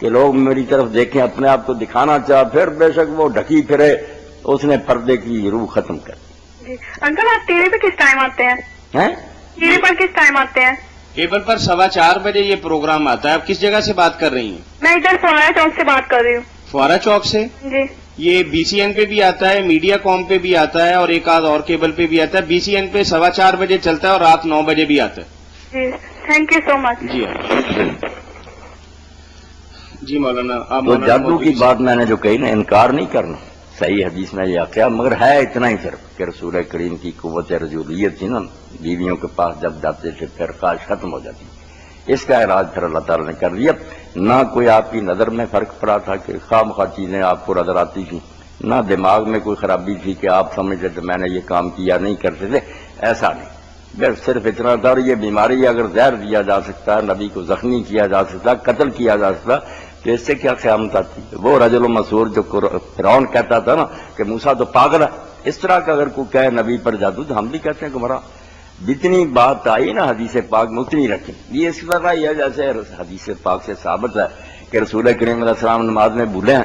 [SPEAKER 3] کہ لوگ میری طرف دیکھیں، اپنے آپ کو دکھانا چاہ، پھر بے شک وہ ڈھکی پھرے، اس نے پردے کی روح ختم کر دی۔
[SPEAKER 5] جی انکل، آپ ٹی وی پہ کس ٹائم آتے ہیں؟ ٹی وی پر کس ٹائم آتے ہیں؟
[SPEAKER 1] کیبل پر 4:15 بجے یہ پروگرام آتا ہے۔ آپ کس جگہ سے بات کر رہی ہیں؟
[SPEAKER 5] میں ادھر فوارہ چوک سے بات کر رہی ہوں۔
[SPEAKER 1] فوارہ چوک سے؟
[SPEAKER 5] جی
[SPEAKER 1] یہ بی سی این پہ بھی آتا ہے، میڈیا کام پہ بھی آتا ہے، اور ایک آدھ اور کیبل پہ بھی آتا ہے۔ بی سی این پہ 4:15 بجے چلتا ہے اور رات 9 بجے بھی آتا ہے۔
[SPEAKER 5] جی، تھینک یو سو مچ۔
[SPEAKER 1] جی جی مولانا، آپ
[SPEAKER 3] تو جادو کی بات میں نے جو کہی نا، انکار نہیں کرنا، صحیح حدیث میں یہ آتا ہے، مگر ہے اتنا ہی صرف کہ رسول کریم کی قوت رجولیت تھی نا، بیویوں کے پاس جب جاتے تھے پھر خواہش ختم ہو جاتی، اس کا علاج پھر اللہ تعالیٰ نے کر دیا۔ نہ کوئی آپ کی نظر میں فرق پڑا تھا کہ خواہ مخواہ چیزیں آپ کو نظر آتی تھیں، نہ دماغ میں کوئی خرابی تھی کہ آپ سمجھتے تھے میں نے یہ کام کیا نہیں کرتے تھے، ایسا نہیں، بس صرف اتنا تھا۔ اور یہ بیماری اگر زہر دیا جا سکتا ہے، نبی کو زخمی کیا جا سکتا، قتل کیا جا سکتا، تو اس سے کیا قیامت آتی؟ وہ رجل مسحور جو فرعون کہتا تھا نا کہ موسیٰ تو پاگل ہے، اس طرح کا اگر کوئی کہے نبی پر جادو تو ہم بھی کہتے ہیں گمراہ۔ جتنی بات آئی نا حدیث پاک میں اتنی رکھیں۔ یہ اس طرح یہ جیسے حدیث پاک سے ثابت ہے کہ رسول کریم علیہ السلام نماز میں بھولے ہیں،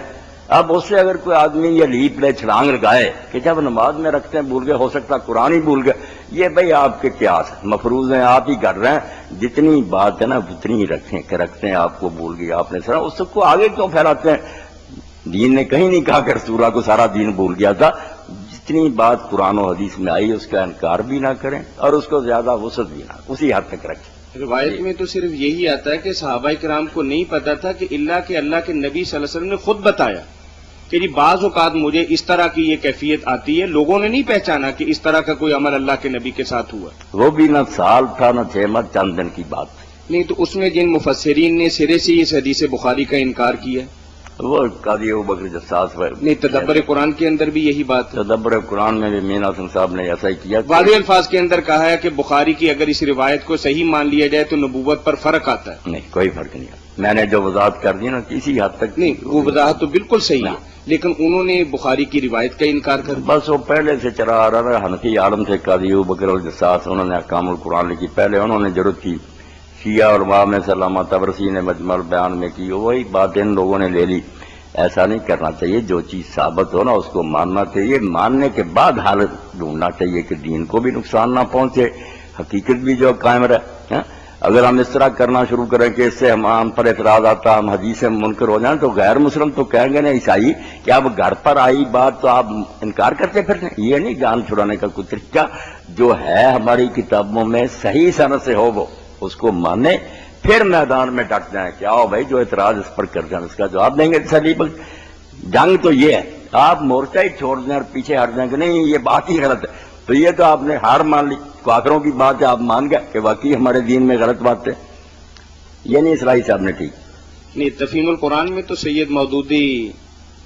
[SPEAKER 3] اب اس سے اگر کوئی آدمی یہ لیپ لے چھلانگ لگائے کہ جب نماز میں رکھتے ہیں بھول گئے، ہو سکتا قرآن ہی بھول گئے، یہ بھئی آپ کے قیاس مفروض ہیں، آپ ہی کر رہے ہیں، جتنی بات ہے نا اتنی ہی رکھیں کہ رکھتے ہیں آپ کو بھول گئی آپ نے سنا، اس کو آگے کیوں پھیلاتے ہیں؟ دین نے کہیں نہیں کہا کہ رسولہ کو سارا دین بھول گیا تھا، جتنی بات قرآن و حدیث میں آئی اس کا انکار بھی نہ کریں اور اس کو زیادہ وسعت بھی نہ، اسی حد تک رکھیں۔
[SPEAKER 1] روایت میں تو صرف یہی آتا ہے کہ صحابہ کرام کو نہیں پتا تھا کہ اللہ کے نبی صلی اللہ علیہ وسلم نے خود بتایا کہ جی بعض اوقات مجھے اس طرح کی یہ کیفیت آتی ہے، لوگوں نے نہیں پہچانا کہ اس طرح کا کوئی عمل اللہ کے نبی کے ساتھ ہوا۔
[SPEAKER 3] وہ بھی نہ سال تھا نہ 6 ماہ، چند دن کی بات تھی۔
[SPEAKER 1] نہیں تو اس میں جن مفسرین نے سرے سے اس حدیث بخاری کا انکار کیا،
[SPEAKER 3] وہ قاضی ابوبکر جساس پر
[SPEAKER 1] نہیں، تدبر قرآن کے اندر بھی یہی بات ہے.
[SPEAKER 3] تدبر قرآن میں بھی مین حسن صاحب نے ایسا ہی کیا.
[SPEAKER 1] واضح الفاظ کے اندر کہا ہے کہ بخاری کی اگر اس روایت کو صحیح مان لیا جائے تو نبوت پر فرق آتا ہے.
[SPEAKER 3] نہیں، کوئی فرق نہیں ہے. میں نے جو وضاحت کر دی نا کسی حد تک
[SPEAKER 1] نہیں، وہ وضاحت تو بالکل صحیح ہے، لیکن انہوں نے بخاری کی روایت کا انکار کر دیا.
[SPEAKER 3] بس وہ پہلے سے چلا آ رہا تھا. حنفی عالم تھے قاضی ابوبکر الجساس، انہوں نے احکام القرآن لکھی. پہلے انہوں نے ضرورت کی، شیعہ اور امام سلامہ تبرسی نے مجمع بیان میں کی، وہی بات ان لوگوں نے لے لی. ایسا نہیں کرنا چاہیے. جو چیز ثابت ہو نا اس کو ماننا چاہیے. ماننے کے بعد حالت ڈھونڈنا چاہیے کہ دین کو بھی نقصان نہ پہنچے، حقیقت بھی جو قائم رہے. اگر ہم اس طرح کرنا شروع کریں کہ اس سے ہم پر اعتراض آتا، ہم حدیث سے منکر ہو جائیں، تو غیر مسلم تو کہیں گے نا عیسائی کہ اب گھر پر آئی بات تو آپ انکار کرتے پھرتے. یہ نہیں جان چھڑانے کا کوئی طریقہ. جو ہے ہماری کتابوں میں صحیح سند سے ہو وہ اس کو مانے، پھر میدان میں ڈٹ جائیں کہ آؤ بھائی جو اعتراض اس پر کر جائیں اس کا جواب دیں گے. سلیب جنگ تو یہ ہے، آپ مورچہ ہی چھوڑ دیں اور پیچھے ہٹ جائیں کہ نہیں یہ بات ہی غلط ہے، تو یہ تو آپ نے ہار مان لی. کافروں کی بات ہے، آپ مان گئے کہ واقعی ہمارے دین میں غلط بات ہے. یہ نہیں اسلائی صاحب نے ٹھیک.
[SPEAKER 1] نہیں، تفہیم القرآن میں تو سید مودودی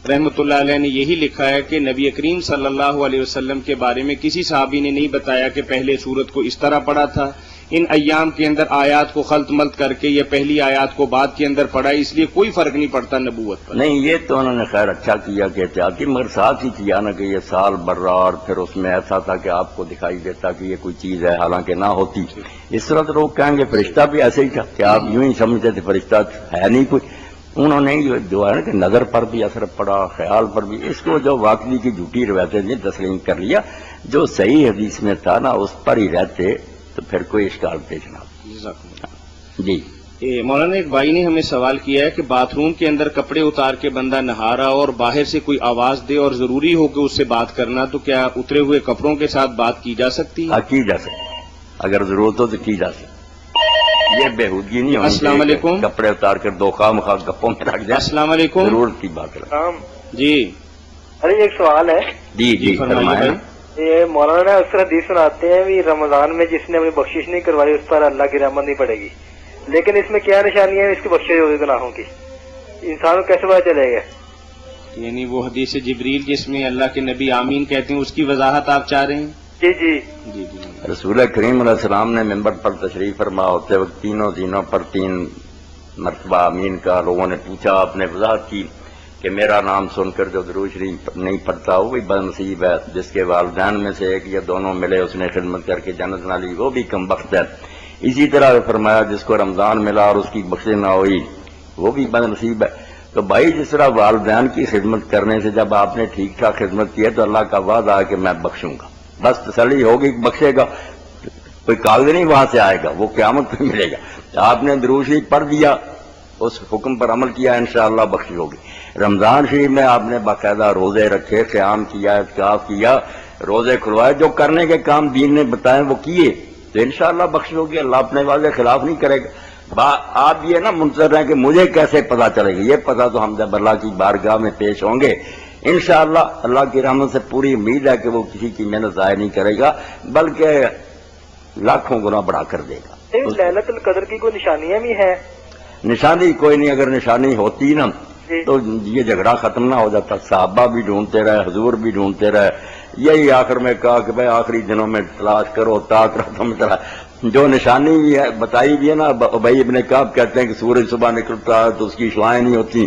[SPEAKER 1] رحمۃ اللہ علیہ نے یہی لکھا ہے کہ نبی کریم صلی اللہ علیہ وسلم کے بارے میں کسی صحابی نے نہیں بتایا کہ پہلے سورت کو اس طرح پڑھا تھا، ان ایام کے اندر آیات کو خلط ملط کر کے یہ پہلی آیات کو بعد کے اندر پڑھا، اس لیے کوئی فرق نہیں پڑتا نبوت پر.
[SPEAKER 3] نہیں، یہ تو انہوں نے خیر اچھا کیا کہ احتیاطی، مگر ساتھ ہی کیا نا کہ یہ سال بڑھ رہا اور پھر اس میں ایسا تھا کہ آپ کو دکھائی دیتا کہ یہ کوئی چیز ہے حالانکہ نہ ہوتی. اس طرح تو لوگ کہیں گے فرشتہ بھی ایسے ہی تھا کہ آپ یوں ہی سمجھتے تھے فرشتہ ہے نہیں کوئی. انہوں نے جو ہے نا کہ نظر پر بھی اثر پڑا، خیال پر بھی. اس کو جو واقعی کی جھوٹی روایتیں نے تسلیم کر لیا، جو صحیح حدیث میں تھا نا اس پر ہی رہتے تو پھر کوئی اشکال پیش نہ. جی
[SPEAKER 1] مولانا، ایک بھائی نے ہمیں سوال کیا ہے کہ باتھ روم کے اندر کپڑے اتار کے بندہ نہا رہا اور باہر سے کوئی آواز دے اور ضروری ہو کہ اس سے بات کرنا، تو کیا اترے ہوئے کپڑوں کے ساتھ بات کی جا سکتی ہے؟
[SPEAKER 3] کی جا سکتی، اگر ضرورت ہو تو کی جا سکتی. یہ بےہودگی نہیں ہونی.
[SPEAKER 1] السلام علیکم.
[SPEAKER 3] کپڑے اتار کر دو خواہ مخواہ گپوں میں رکھ جائیں.
[SPEAKER 1] السلام علیکم.
[SPEAKER 3] ضرورت کی بات ہے.
[SPEAKER 1] جی
[SPEAKER 2] ارے ایک سوال ہے.
[SPEAKER 3] جی فرمائیں.
[SPEAKER 2] یہ مولانا اس طرح حدیث سناتے ہیں بھی رمضان میں جس نے اپنی بخشش نہیں کروائی اس پر اللہ کی رحمت نہیں پڑے گی، لیکن اس میں کیا نشانی ہے اس کی بخشش ہوگی گناہوں کی؟ انسان کو کیسے پتا چلے گا؟
[SPEAKER 1] یعنی وہ حدیث جبریل جس میں اللہ کے نبی آمین کہتے ہیں اس کی وضاحت آپ چاہ رہے ہیں؟
[SPEAKER 2] جی جی
[SPEAKER 1] جی.
[SPEAKER 3] رسول کریم علیہ السلام نے ممبر پر تشریف فرما ہوتے وقت تینوں دینوں پر 3 مرتبہ آمین کا. لوگوں نے پوچھا، آپ نے وضاحت کی کہ میرا نام سن کر جو درود شریف نہیں پڑھتا وہ بھی بد نصیب ہے. جس کے والدین میں سے ایک یا دونوں ملے اس نے خدمت کر کے جنت نہ لی وہ بھی کم بخت ہے. اسی طرح فرمایا جس کو رمضان ملا اور اس کی بخشش نہ ہوئی وہ بھی بد نصیب ہے. تو بھائی جس طرح والدین کی خدمت کرنے سے جب آپ نے ٹھیک ٹھاک خدمت کی ہے تو اللہ کا وعدہ ہے کہ میں بخشوں گا. بس تسلی ہوگی بخشے گا، کوئی کاغذ نہیں وہاں سے آئے گا، وہ قیامت پہ ملے گا. آپ نے درود شریف پڑھ دیا، اس حکم پر عمل کیا، انشاءاللہ بخشش ہوگی. رمضان شریف میں آپ نے باقاعدہ روزے رکھے، قیام کیا، اعتکاف کیا، روزے کھلوائے، جو کرنے کے کام دین نے بتائے وہ کیے تو انشاءاللہ بخشش ہوگی. اللہ اپنے وعدے کے خلاف نہیں کرے گا. آپ یہ نہ منتظر ہیں کہ مجھے کیسے پتا چلے گا. یہ پتا تو ہم جب اللہ کی بارگاہ میں پیش ہوں گے انشاءاللہ اللہ کی رحمت سے پوری امید ہے کہ وہ کسی کی محنت ضائع نہیں کرے گا بلکہ لاکھوں گنا بڑھا کر دے گا.
[SPEAKER 2] ليلۃ القدر کی کوئی نشانیاں بھی ہیں؟
[SPEAKER 3] نشانی کوئی نہیں. اگر نشانی ہوتی نا تو یہ جھگڑا ختم نہ ہو جاتا. صحابہ بھی ڈھونڈتے رہے، حضور بھی ڈھونڈتے رہے. یہی آخر میں کہا کہ بھائی آخری دنوں میں تلاش کرو، طاقت رکھو میں طرح جو نشانی بھی ہے بتائی بھی ہے نا. بھائی ابن کعب کہتے ہیں کہ سورج صبح نکلتا ہے تو اس کی شعائیں نہیں ہوتی.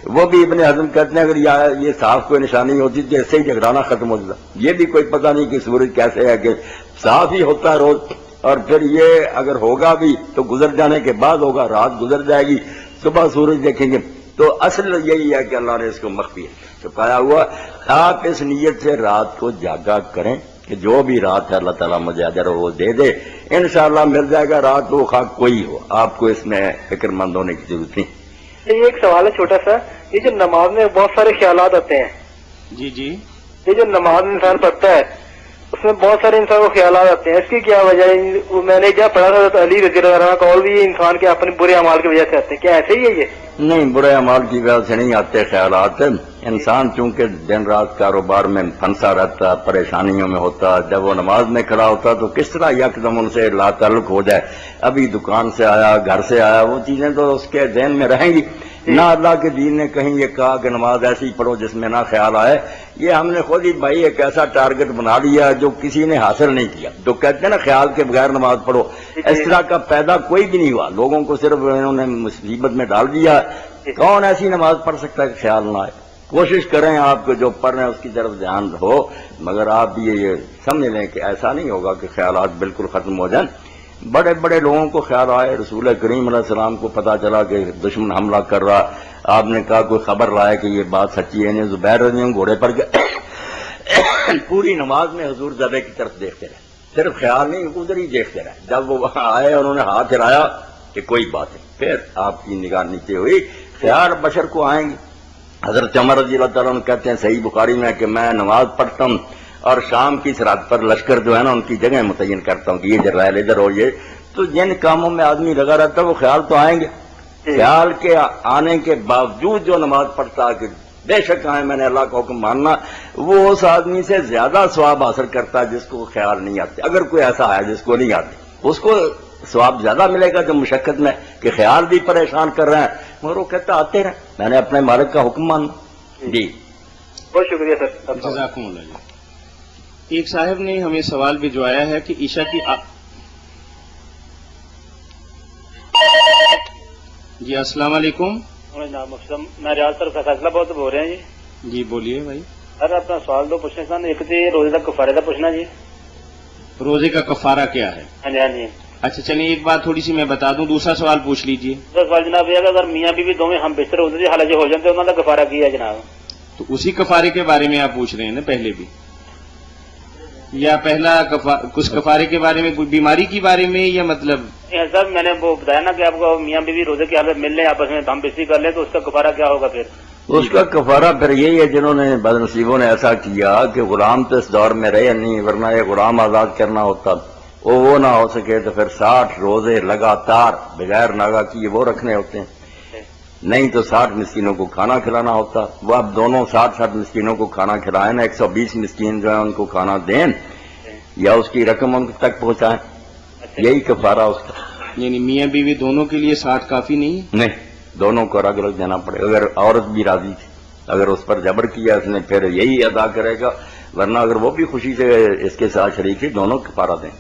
[SPEAKER 3] وہ بھی ابن حزم کہتے ہیں اگر یہ صاف کوئی نشانی ہوتی تو ایسے ہی جھگڑانا ختم ہو جاتا. یہ بھی کوئی پتہ نہیں کہ سورج کیسے ہے کہ صاف ہی ہوتا ہے روز. اور پھر یہ اگر ہوگا بھی تو گزر جانے کے بعد ہوگا، رات گزر جائے گی، صبح سورج دیکھیں گے. تو اصل یہی ہے کہ اللہ نے اس کو مخفی چھپایا ہوا. آپ اس نیت سے رات کو جاگا کریں کہ جو بھی رات ہے اللہ تعالیٰ مجھے اجر وہ دے دے، انشاءاللہ مل جائے گا. رات کو خواہ کوئی ہو، آپ کو اس میں فکر مند ہونے کی ضرورت نہیں.
[SPEAKER 2] یہ ایک سوال ہے چھوٹا سا. یہ جو نماز میں بہت سارے خیالات آتے ہیں،
[SPEAKER 1] جی
[SPEAKER 2] یہ جو نماز انسان پڑھتا ہے اس میں بہت سارے انسان کو خیالات آتے ہیں، اس کی کیا وجہ ہے؟ میں نے جب پڑھا تھا تو علی رضی اللہ عنہ کا قول بھی انسان کے اپنے برے اعمال کی وجہ سے آتے ہیں، کیا ایسے ہی ہے یہ؟
[SPEAKER 3] نہیں، برے اعمال کی وجہ سے نہیں آتے خیالات. انسان چونکہ دن رات کاروبار میں پھنسا رہتا، پریشانیوں میں ہوتا، جب وہ نماز میں کھڑا ہوتا تو کس طرح یکدم ان سے لا تعلق ہو جائے. ابھی دکان سے آیا، گھر سے آیا، وہ چیزیں تو اس کے ذہن میں رہیں گی. نہ اللہ کے دین نے کہیں یہ کہا کہ نماز ایسی پڑھو جس میں نہ خیال آئے. یہ ہم نے خود ہی بھائی ایک ایسا ٹارگٹ بنا لیا جو کسی نے حاصل نہیں کیا. جو کہتے ہیں نا خیال کے بغیر نماز پڑھو, اس طرح کا پیدا کوئی بھی نہیں ہوا. لوگوں کو صرف انہوں نے مصیبت میں ڈال دیا. کون ایسی نماز پڑھ سکتا ہے کہ خیال نہ آئے؟ کوشش کریں آپ کو جو پڑھ رہے ہیں اس کی طرف دھیان ہو, مگر آپ یہ سمجھ لیں کہ ایسا نہیں ہوگا کہ خیالات بالکل ختم ہو جائیں. بڑے بڑے لوگوں کو خیال آئے. رسول کریم علیہ السلام کو پتا چلا کہ دشمن حملہ کر رہا, آپ نے کہا کوئی خبر لائے کہ یہ بات سچی ہے. زبیر رضی اللہ عنہ گھوڑے پر گئے, پوری نماز میں حضور ذبح کی طرف دیکھتے رہے, صرف خیال نہیں ادھر ہی دیکھتے رہے. جب وہ وہاں آئے انہوں نے ہاتھ ہلایا کہ کوئی بات نہیں, پھر آپ کی نگاہ نیچے ہوئی. خیال بشر کو آئیں گے. حضرت عمر رضی اللہ تعالیٰ عنہ کہتے ہیں صحیح بخاری میں کہ میں نماز پڑھتا ہوں اور شام کی سرحد پر لشکر جو ہے نا ان کی جگہ متعین کرتا ہوں کہ یہ جرائل ادھر ہو. یہ تو جن کاموں میں آدمی لگا رہتا ہے وہ خیال تو آئیں گے. خیال کے آنے کے باوجود جو نماز پڑھتا ہے کہ بے شک آئے میں نے اللہ کا حکم ماننا, وہ اس آدمی سے زیادہ ثواب حاصل کرتا ہے جس کو خیال نہیں آتے. اگر کوئی ایسا ہے جس کو نہیں آتے اس کو ثواب زیادہ ملے گا جو مشقت میں کہ خیال بھی پریشان کر رہے ہیں, مگر وہ کہتا آتے رہے میں نے اپنے مالک کا حکم ماننا. جی
[SPEAKER 4] بہت شکریہ سر.
[SPEAKER 1] جزاکم اللہ جی. ایک صاحب نے ہمیں سوال بھجوایا ہے کہ عشاء کی جی السلام علیکم.
[SPEAKER 4] میں ریاض سر فیصلہ بہت بول رہے ہیں جی.
[SPEAKER 1] جی بولیے بھائی.
[SPEAKER 4] سر اپنا سوال دو پوچھنا سن. ایک تو روزے کا کفارے کا پوچھنا جی.
[SPEAKER 1] روزے کا کفارہ کیا ہے؟
[SPEAKER 4] ہاں جی ہاں جی.
[SPEAKER 1] اچھا چلیے ایک بات تھوڑی سی میں بتا دوں, دوسرا سوال پوچھ لیجئے.
[SPEAKER 4] دوسرا سوال جناب یہ اگر میاں بیوی دونوں ہم بستر ہوتے تھے حالانکہ ہو جاتے انہوں نے کفارہ کیا ہے جناب.
[SPEAKER 1] تو اسی کفارے کے بارے میں آپ پوچھ رہے ہیں نا پہلے بھی, یا پہلا کچھ کفارے کے بارے میں کوئی بیماری کے بارے میں, یا مطلب
[SPEAKER 4] سر میں نے وہ بتایا نا کہ آپ کو میاں بیوی روزے کی حالت مل لیں آپس میں ہم بستری کر لیں تو اس کا کفارہ کیا ہوگا پھر؟
[SPEAKER 3] اس کا کفارہ پھر یہی ہے جنہوں نے بد نصیبوں نے ایسا کیا کہ غلام تو اس دور میں رہے نہیں, ورنہ یہ غلام آزاد کرنا ہوتا, وہ نہ ہو سکے تو پھر 60 روزے لگاتار بغیر ناغہ کیے وہ رکھنے ہوتے ہیں. نہیں تو 60 مسکینوں کو کھانا کھلانا ہوتا. وہ اب دونوں 60 مسکینوں کو کھانا کھلائیں نا, 120 مسکین جو ہیں ان کو کھانا دیں یا اس کی رقم ان تک پہنچائیں, یہی کفارہ اس کا.
[SPEAKER 1] یعنی میاں بیوی دونوں کے لیے 60 کافی نہیں ہے؟
[SPEAKER 3] نہیں, دونوں کو الگ الگ دینا پڑے. اگر عورت بھی راضی تھی, اگر اس پر جبر کیا اس نے پھر یہی ادا کرے گا, ورنہ اگر وہ بھی خوشی سے اس کے ساتھ شریک تھی دونوں کفارہ دیں.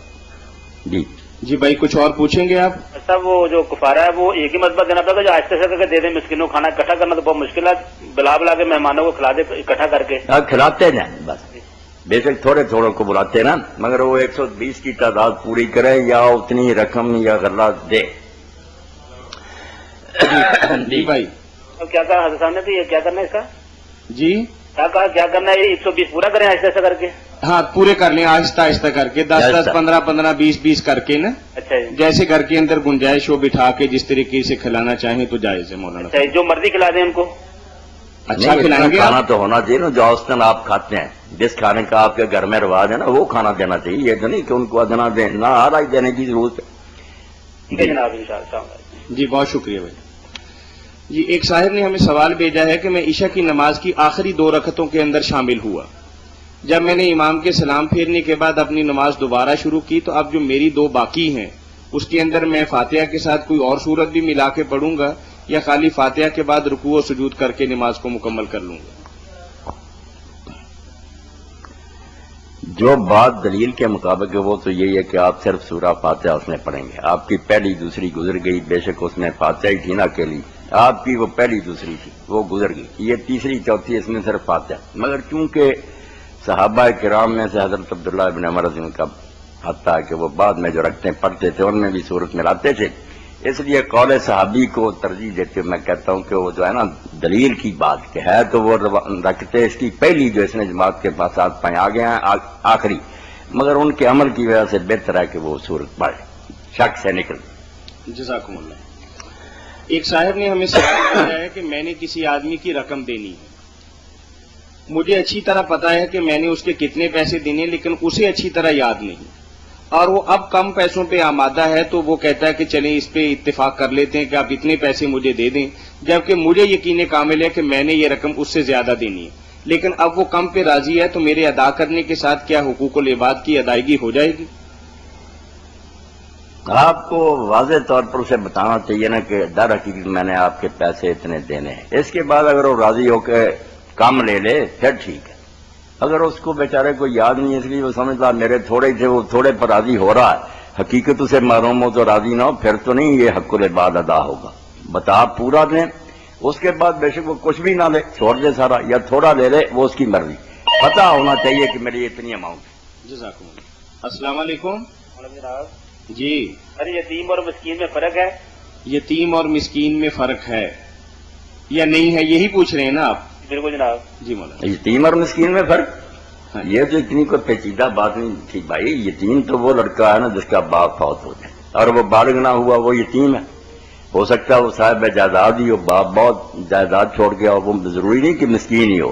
[SPEAKER 3] جی
[SPEAKER 1] جی بھائی کچھ اور پوچھیں گے آپ؟
[SPEAKER 4] سر وہ جو کفارہ ہے وہ ایک ہی مرتبہ دینا پڑے گا جو آہستہ سے دے دیں مسکینوں کھانا اکٹھا کرنا تو بہت مشکل ہے, بلا کے مہمانوں کو کھلا دے اکٹھا کر کے؟
[SPEAKER 3] کھلاتے جائیں بس, بے شک تھوڑے تھوڑے کو بلاتے نا, مگر وہ 120 کی تعداد پوری کرے یا اتنی رقم یا غلہ دے.
[SPEAKER 1] جی بھائی
[SPEAKER 4] کیا کہا حضرت صاحب نے, تو یہ کیا کرنا ہے اس کا؟
[SPEAKER 1] جی
[SPEAKER 4] کیا کہا کیا کرنا ہے, یہ 120 پورا کریں آہستہ ایسا کر کے؟
[SPEAKER 1] ہاں پورے کر لیں آہستہ آہستہ کر کے, 10 15 15 20 کر کے نا.
[SPEAKER 4] اچھا جی.
[SPEAKER 1] جیسے گھر کے اندر گنجائش ہو بٹھا کے جس طریقے سے کھلانا چاہیں تو جائز ہے مولانا.
[SPEAKER 4] اچھا جو مرضی کھلا دیں ان کو.
[SPEAKER 1] اچھا کھلائیں گے
[SPEAKER 3] کھانا تو ہونا چاہیے نا جو اوسطن آپ کھاتے ہیں, جس کھانے کا آپ کے گھر میں رواج ہے نا وہ کھانا دینا چاہیے. یہ تو نہیں کہ ان کو ادنا دیں, نہ آدھا ہی دینے کی ضرورت ہے.
[SPEAKER 4] جناب انشاءاللہ.
[SPEAKER 1] جی بہت شکریہ بھائی. جی ایک صاحب نے ہمیں سوال بھیجا ہے کہ میں عشاء کی نماز کی آخری 2 رکعتوں کے اندر شامل ہوا. جب میں نے امام کے سلام پھیرنے کے بعد اپنی نماز دوبارہ شروع کی تو اب جو میری 2 باقی ہیں اس کے اندر میں فاتحہ کے ساتھ کوئی اور سورت بھی ملا کے پڑھوں گا یا خالی فاتحہ کے بعد رکوع و سجود کر کے نماز کو مکمل کر لوں گا؟
[SPEAKER 3] جو بات دلیل کے مطابق ہے وہ تو یہی ہے کہ آپ صرف سورہ فاتحہ اس میں پڑھیں گے. آپ کی پہلی دوسری گزر گئی, بے شک اس میں فاتحہ ہی تھی نا اکیلی, آپ کی وہ پہلی دوسری تھی وہ گزر گئی, یہ تیسری چوتھی اس میں صرف فاتحہ. مگر چونکہ صحابہ کرام میں سے حضرت عبداللہ ابن عمر رضی اللہ عنہ کا حتیٰ کہ وہ بعد میں جو رکھتے پڑھتے تھے ان میں بھی صورت ملاتے تھے, اس لیے قول صحابی کو ترجیح دیتے ہوئے میں کہتا ہوں کہ وہ جو ہے نا دلیل کی بات کہ ہے تو وہ رکھتے اس کی پہلی جو اس نے جماعت کے پاس پائیں آ گئے ہیں آخری, مگر ان کے عمل کی وجہ سے بہتر ہے کہ وہ صورت پڑھے, شک سے نکل.
[SPEAKER 1] جزاکم اللہ. ایک صاحب نے ہمیں سوال کیا ہے کہ میں نے کسی آدمی کی رقم دینی ہے, مجھے اچھی طرح پتا ہے کہ میں نے اس کے کتنے پیسے دینے, لیکن اسے اچھی طرح یاد نہیں, اور وہ اب کم پیسوں پہ آمادہ ہے تو وہ کہتا ہے کہ چلیں اس پہ اتفاق کر لیتے ہیں کہ آپ اتنے پیسے مجھے دے دیں, جبکہ مجھے یقین کامل ہے کہ میں نے یہ رقم اس سے زیادہ دینی ہے, لیکن اب وہ کم پہ راضی ہے تو میرے ادا کرنے کے ساتھ کیا حقوق العباد کی ادائیگی ہو جائے گی؟
[SPEAKER 3] آپ کو واضح طور پر اسے بتانا چاہیے نا کہ در حقیقت میں نے آپ کے پیسے اتنے دینے ہیں. اس کے بعد اگر وہ راضی ہو کے کام لے لے پھر ٹھیک ہے. اگر اس کو بیچارے کو یاد نہیں ہے اس لیے وہ سمجھتا میرے تھوڑے تھے، وہ تھوڑے پر راضی ہو رہا ہے، حقیقت اسے معلوم ہو تو راضی نہ ہو، پھر تو نہیں یہ حق العباد ادا ہوگا. بتا پورا دیں، اس کے بعد بے شک وہ کچھ بھی نہ لے، چھوڑ دے سارا، یا تھوڑا لے لے، وہ اس کی مرضی. پتہ ہونا چاہیے کہ میری اتنی اماؤنٹ.
[SPEAKER 1] جزاکم اللہ. السلام علیکم. جی
[SPEAKER 4] ارے یتیم اور مسکین میں فرق ہے؟
[SPEAKER 1] یتیم اور مسکین میں فرق ہے یا نہیں ہے، یہی پوچھ رہے ہیں نا آپ؟
[SPEAKER 4] بالکل جناب.
[SPEAKER 1] جی مولانا.
[SPEAKER 3] یتیم اور مسکین میں فرق؟ یہ تو اتنی کوئی پیچیدہ بات نہیں تھی بھائی. یتیم تو وہ لڑکا ہے نا جس کا باپ فوت ہو جائے اور وہ بالغ نہ ہوا، وہ یتیم ہے. ہو سکتا ہے وہ صاحب جائیداد ہی ہو، باپ بہت جائیداد چھوڑ گیا ہو، وہ ضروری نہیں کہ مسکین ہی ہو.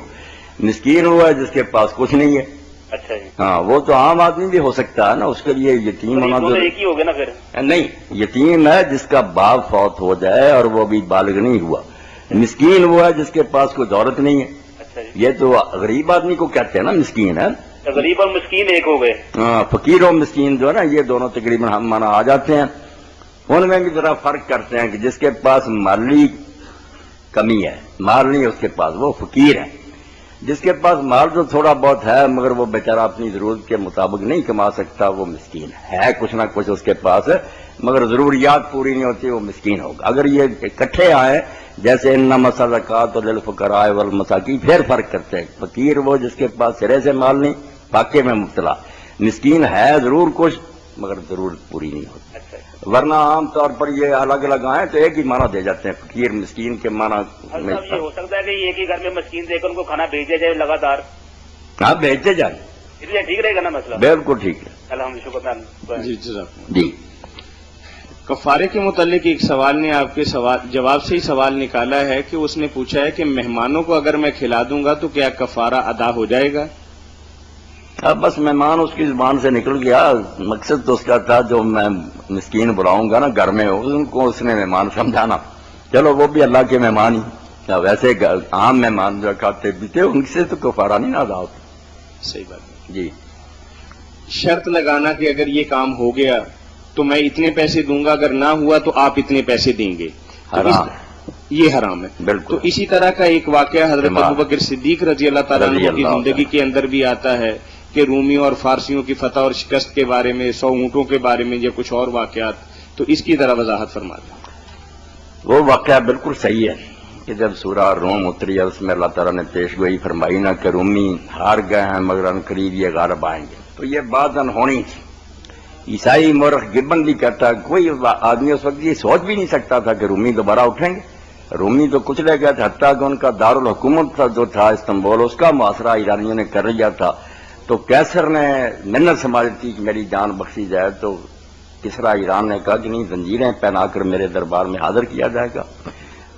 [SPEAKER 3] مسکین ہوا ہے جس کے پاس کچھ نہیں ہے.
[SPEAKER 4] اچھا جی.
[SPEAKER 3] ہاں وہ تو عام آدمی بھی ہو سکتا ہے نا، اس کے لیے یتیم ہونا
[SPEAKER 4] تو ایک ہی ہو گیا نا پھر؟
[SPEAKER 3] نہیں، یتیم ہے جس کا باپ فوت ہو جائے اور وہ بھی بالغ نہیں ہوا. مسکین وہ ہے جس کے پاس کوئی دولت نہیں ہے.
[SPEAKER 4] اچھا جی.
[SPEAKER 3] یہ تو غریب آدمی کو کہتے ہیں نا مسکین ہے.
[SPEAKER 4] غریب اور مسکین ایک ہو گئے.
[SPEAKER 3] ہاں، فقیر و مسکین جو ہے نا یہ دونوں تقریباً ہم مانا آ جاتے ہیں. ان میں بھی ذرا فرق کرتے ہیں کہ جس کے پاس مالی کمی ہے، مال نہیں اس کے پاس، وہ فقیر ہے. جس کے پاس مال تو تھوڑا بہت ہے مگر وہ بیچارہ اپنی ضرورت کے مطابق نہیں کما سکتا، وہ مسکین ہے. کچھ نہ کچھ اس کے پاس ہے مگر ضروریات پوری نہیں ہوتی، وہ مسکین ہوگا. اگر یہ اکٹھے آئے جیسے انما الصدقات للفقراء والمساکین، پھر فرق کرتے ہیں. فقیر وہ جس کے پاس سرے سے مال نہیں، فاقے میں مبتلا. مسکین ہے ضرور کچھ مگر ضرورت پوری نہیں ہوتی. ورنہ عام طور پر یہ الگ الگ آئیں تو ایک ہی معنی دے جاتے ہیں، فقیر مسکین کے معنی.
[SPEAKER 4] یہ ہو سکتا ہے کہ ایک ہی گھر میں مسکین دے کر ان کو کھانا بھیجا جائے لگاتار؟
[SPEAKER 3] ہاں بھیجتے جائیں،
[SPEAKER 4] اس لیے ٹھیک رہے گا نا مسئلہ؟
[SPEAKER 3] بالکل ٹھیک ہے.
[SPEAKER 4] الحمد شکر.
[SPEAKER 1] جی جزاکم.
[SPEAKER 3] جی
[SPEAKER 1] کفارے کے متعلق ایک سوال نے آپ کے جواب سے ہی سوال نکالا ہے کہ اس نے پوچھا ہے کہ مہمانوں کو اگر میں کھلا دوں گا تو کیا کفارہ ادا ہو جائے گا؟
[SPEAKER 3] اب بس مہمان اس کی زبان سے نکل گیا، مقصد تو اس کا تھا جو میں مسکین بلاؤں گا نا گھر میں ان کو اس نے مہمان سمجھانا. چلو وہ بھی اللہ کے مہمان ہی، ویسے عام مہمان جو کھاتے پیتے ان سے تو کفارہ نہیں ادا ہوتا.
[SPEAKER 1] صحیح بات ہے.
[SPEAKER 3] جی
[SPEAKER 1] شرط لگانا کہ اگر یہ کام ہو گیا تو میں اتنے پیسے دوں گا، اگر نہ ہوا تو آپ اتنے پیسے دیں گے،
[SPEAKER 3] حرام،
[SPEAKER 1] یہ حرام ہے.
[SPEAKER 3] بالکل.
[SPEAKER 1] تو اسی طرح کا ایک واقعہ حضرت ابوبکر صدیق رضی اللہ تعالیٰ عنہ کی زندگی کے اندر بھی آتا ہے کہ رومیوں اور فارسیوں کی فتح اور شکست کے بارے میں، 100 اونٹوں کے بارے میں یا کچھ اور واقعات. تو اس کی ذرا وضاحت فرما دیں.
[SPEAKER 3] وہ واقعہ بالکل صحیح ہے کہ جب سورہ روم اتری ہے اس میں اللہ تعالیٰ نے پیش گوئی فرمائی نا کہ رومی ہار گئے ہیں مگر ان قریب یہ غالب آئیں گے. تو یہ بات انہونی تھی. عیسائی مورخ گبن بھی کہتا ہے کوئی آدمی اس وقت یہ سوچ بھی نہیں سکتا تھا کہ رومی دوبارہ اٹھیں گے. رومی تو کچلے گئے تھے، حتیٰ کہ ان کا دارالحکومت جو تھا استنبول اس کا محاصرہ ایرانیوں نے کر لیا تھا. تو کیسر نے منت سماجی تھی کہ میری جان بخشی جائے، تو کسرا ایران نے کہا کہ نہیں، زنجیریں پہنا کر میرے دربار میں حاضر کیا جائے گا،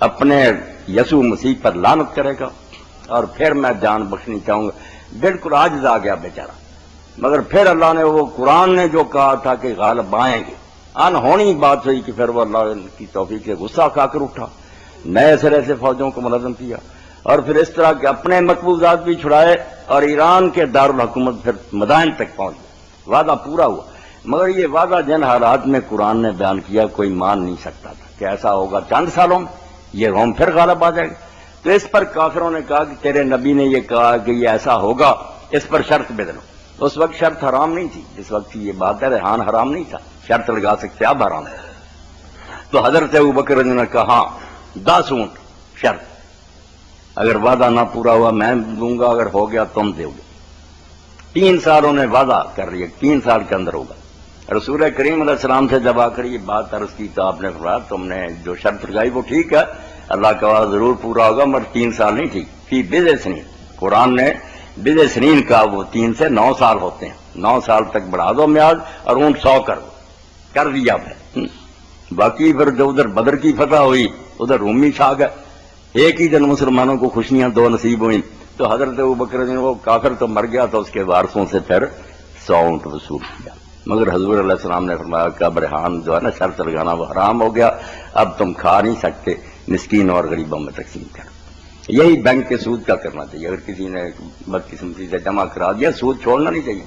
[SPEAKER 3] اپنے یسوع مسیح پر لعنت کرے گا اور پھر میں جان بخشنی چاہوں گا. بالکل عاجز آ گیا بیچارہ. مگر پھر اللہ نے وہ قرآن نے جو کہا تھا کہ غالب آئیں گے، انہونی بات ہوئی کہ پھر وہ اللہ کی توفیق سے غصہ کھا کر اٹھا، نئے سرے سے فوجوں کو منظم کیا اور پھر اس طرح کے اپنے مقبوضات بھی چھڑائے اور ایران کے دارالحکومت پھر مدائن تک پہنچ گیا. وعدہ پورا ہوا. مگر یہ وعدہ جن حالات میں قرآن نے بیان کیا کوئی مان نہیں سکتا تھا کہ ایسا ہوگا چند سالوں میں یہ روم پھر غالب آ جائے گا. تو اس پر کافروں نے کہا کہ تیرے نبی نے یہ کہا کہ یہ ایسا ہوگا، اس پر شرط بدلو. اس وقت شرط حرام نہیں تھی، جس وقت کی یہ بات ہے ریحان حرام نہیں تھا، شرط لگا سکتے اب حرام ہے. تو حضرت ابوبکر نے کہا ہاں 10 اونٹ شرط، اگر وعدہ نہ پورا ہوا میں دوں گا، اگر ہو گیا تم دو گے. 3 سال انہیں وعدہ کر لیا، 3 سال کے اندر ہوگا. رسول کریم علیہ السلام سے جب آ کر یہ بات عرض کی تو آپ نے فرمایا تم نے جو شرط لگائی وہ ٹھیک ہے، اللہ کا وعدہ ضرور پورا ہوگا مگر 3 سال نہیں ٹھیک. فی بضع سنین، قرآن نے بضع سنین کا وہ 3 سے 9 سال ہوتے ہیں. 9 سال تک بڑھا دو میعاد اور اونٹ 100 کر دیا پھر. باقی پھر جو ادھر بدر کی فتح ہوئی ادھر رومی چھا گئے. ایک ہی دن مسلمانوں کو خوشیاں 2 نصیب ہوئیں. تو حضرت ابوبکر نے وہ کافر تو مر گیا تو اس کے وارثوں سے پھر 100 اونٹ وصول کیا. مگر حضور علیہ السلام نے فرمایا کہ اب ریحان جو ہے نا شرط لگانا وہ حرام ہو گیا، اب تم کھا نہیں سکتے، مسکین اور غریبوں میں تقسیم کر. یہی بینک کے سود کا کرنا چاہیے. اگر کسی نے بدقسمتی سے جمع کرا دیا سود چھوڑنا نہیں چاہیے.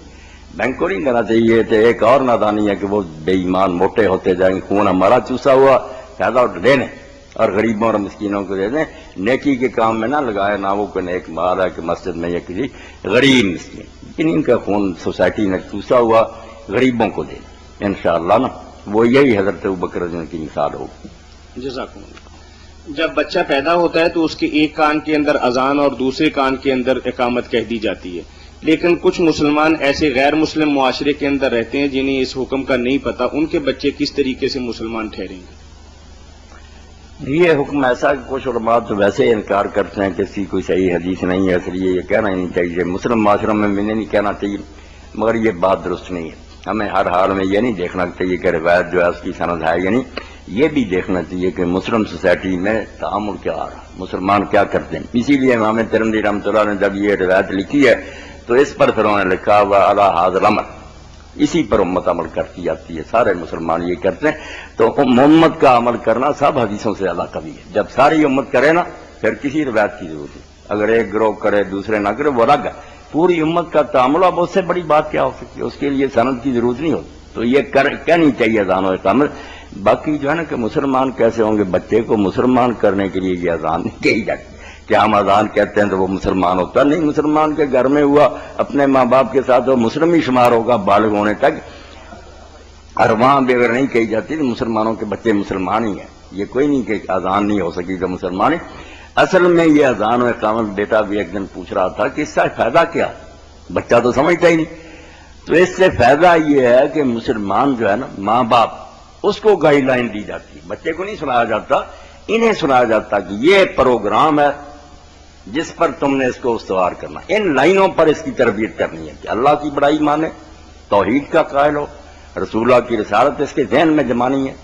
[SPEAKER 3] بینک کو نہیں دینا چاہیے. تو ایک اور نادانی ہے کہ وہ بے ایمان موٹے ہوتے جائیں, خون ہمارا چوسا ہوا فائدہ لے لیں اور غریبوں اور مسکینوں کو دے دیں. نیکی کے کام میں نہ لگائے, نہ وہ کوئی نیک مال ہے کہ مسجد میں یا کسی غریب مسکین, لیکن ان کا خون سوسائٹی نے چوسا ہوا غریبوں کو دے دیں انشاءاللہ نا. وہ یہی حضرت ابوبکر رضی اللہ عنہ کی مثال ہوگی.
[SPEAKER 1] جزاکم اللہ. جب بچہ پیدا ہوتا ہے تو اس کے ایک کان کے اندر اذان اور دوسرے کان کے اندر اقامت کہہ دی جاتی ہے, لیکن کچھ مسلمان ایسے غیر مسلم معاشرے کے اندر رہتے ہیں جنہیں اس حکم کا نہیں پتا, ان کے بچے کس طریقے سے مسلمان ٹھہریں گے؟
[SPEAKER 3] یہ حکم ایسا کہ کچھ علماء تو ویسے انکار کرتے ہیں کہ اس کی کوئی صحیح حدیث نہیں ہے, اس لیے یہ کہنا ہی نہیں چاہیے. مسلم معاشروں میں نہیں کہنا چاہیے, مگر یہ بات درست نہیں ہے. ہمیں ہر حال میں یہ نہیں دیکھنا چاہیے کہ روایت جو ہے اس کی سند ہے یا نہیں, یہ بھی دیکھنا چاہیے کہ مسلم سوسائٹی میں تعامل کیا آ رہا, مسلمان کیا کرتے ہیں. اسی لیے امام ترمذی رحمۃ اللہ نے جب یہ روایت لکھی ہے تو اس پر پھر انہوں نے لکھا ہوا علی ھذا الامر, اسی پر امت عمل کرتی جاتی ہے. سارے مسلمان یہ کرتے ہیں, تو امت کا عمل کرنا سب حدیثوں سے زیادہ قوی ہے. جب ساری امت کرے نا پھر کسی روایت کی ضرورت نہیں. اگر ایک گروہ کرے دوسرے نہ کرے وہ الگ ہے. پوری امت کا تعامل, اب اس سے بڑی بات کیا ہو سکتی ہے, اس کے لیے سند کی ضرورت نہیں ہوتی. تو یہ کہنی چاہیے اذان و اقامت. باقی جو ہے نا کہ مسلمان کیسے ہوں گے, بچے کو مسلمان کرنے کے لیے یہ اذان نہیں کہی جاتی. کیا ہم اذان کہتے ہیں تو وہ مسلمان ہوتا نہیں. مسلمان کے گھر میں ہوا اپنے ماں باپ کے ساتھ وہ مسلم ہی شمار ہوگا بالغ ہونے تک, اور وہاں بھی اگر نہیں کہی جاتی تو مسلمانوں کے بچے مسلمان ہی ہیں. یہ کوئی نہیں کہ اذان نہیں ہو سکی تو مسلمان ہی. اصل میں یہ اذان و اقامت, بیٹا بھی ایک دن پوچھ رہا تھا کہ اس سے فائدہ کیا, بچہ تو سمجھتا ہی نہیں. تو اس سے فائدہ یہ ہے کہ مسلمان جو ہے نا ماں باپ, اس کو گائیڈ لائن دی جاتی. بچے کو نہیں سنایا جاتا, انہیں سنایا جاتا کہ یہ پروگرام ہے جس پر تم نے اس کو استوار کرنا, ان لائنوں پر اس کی تربیت کرنی ہے کہ اللہ کی بڑائی مانے, توحید کا قائل ہو, رسول اللہ کی رسالت اس کے ذہن میں جمانی ہے,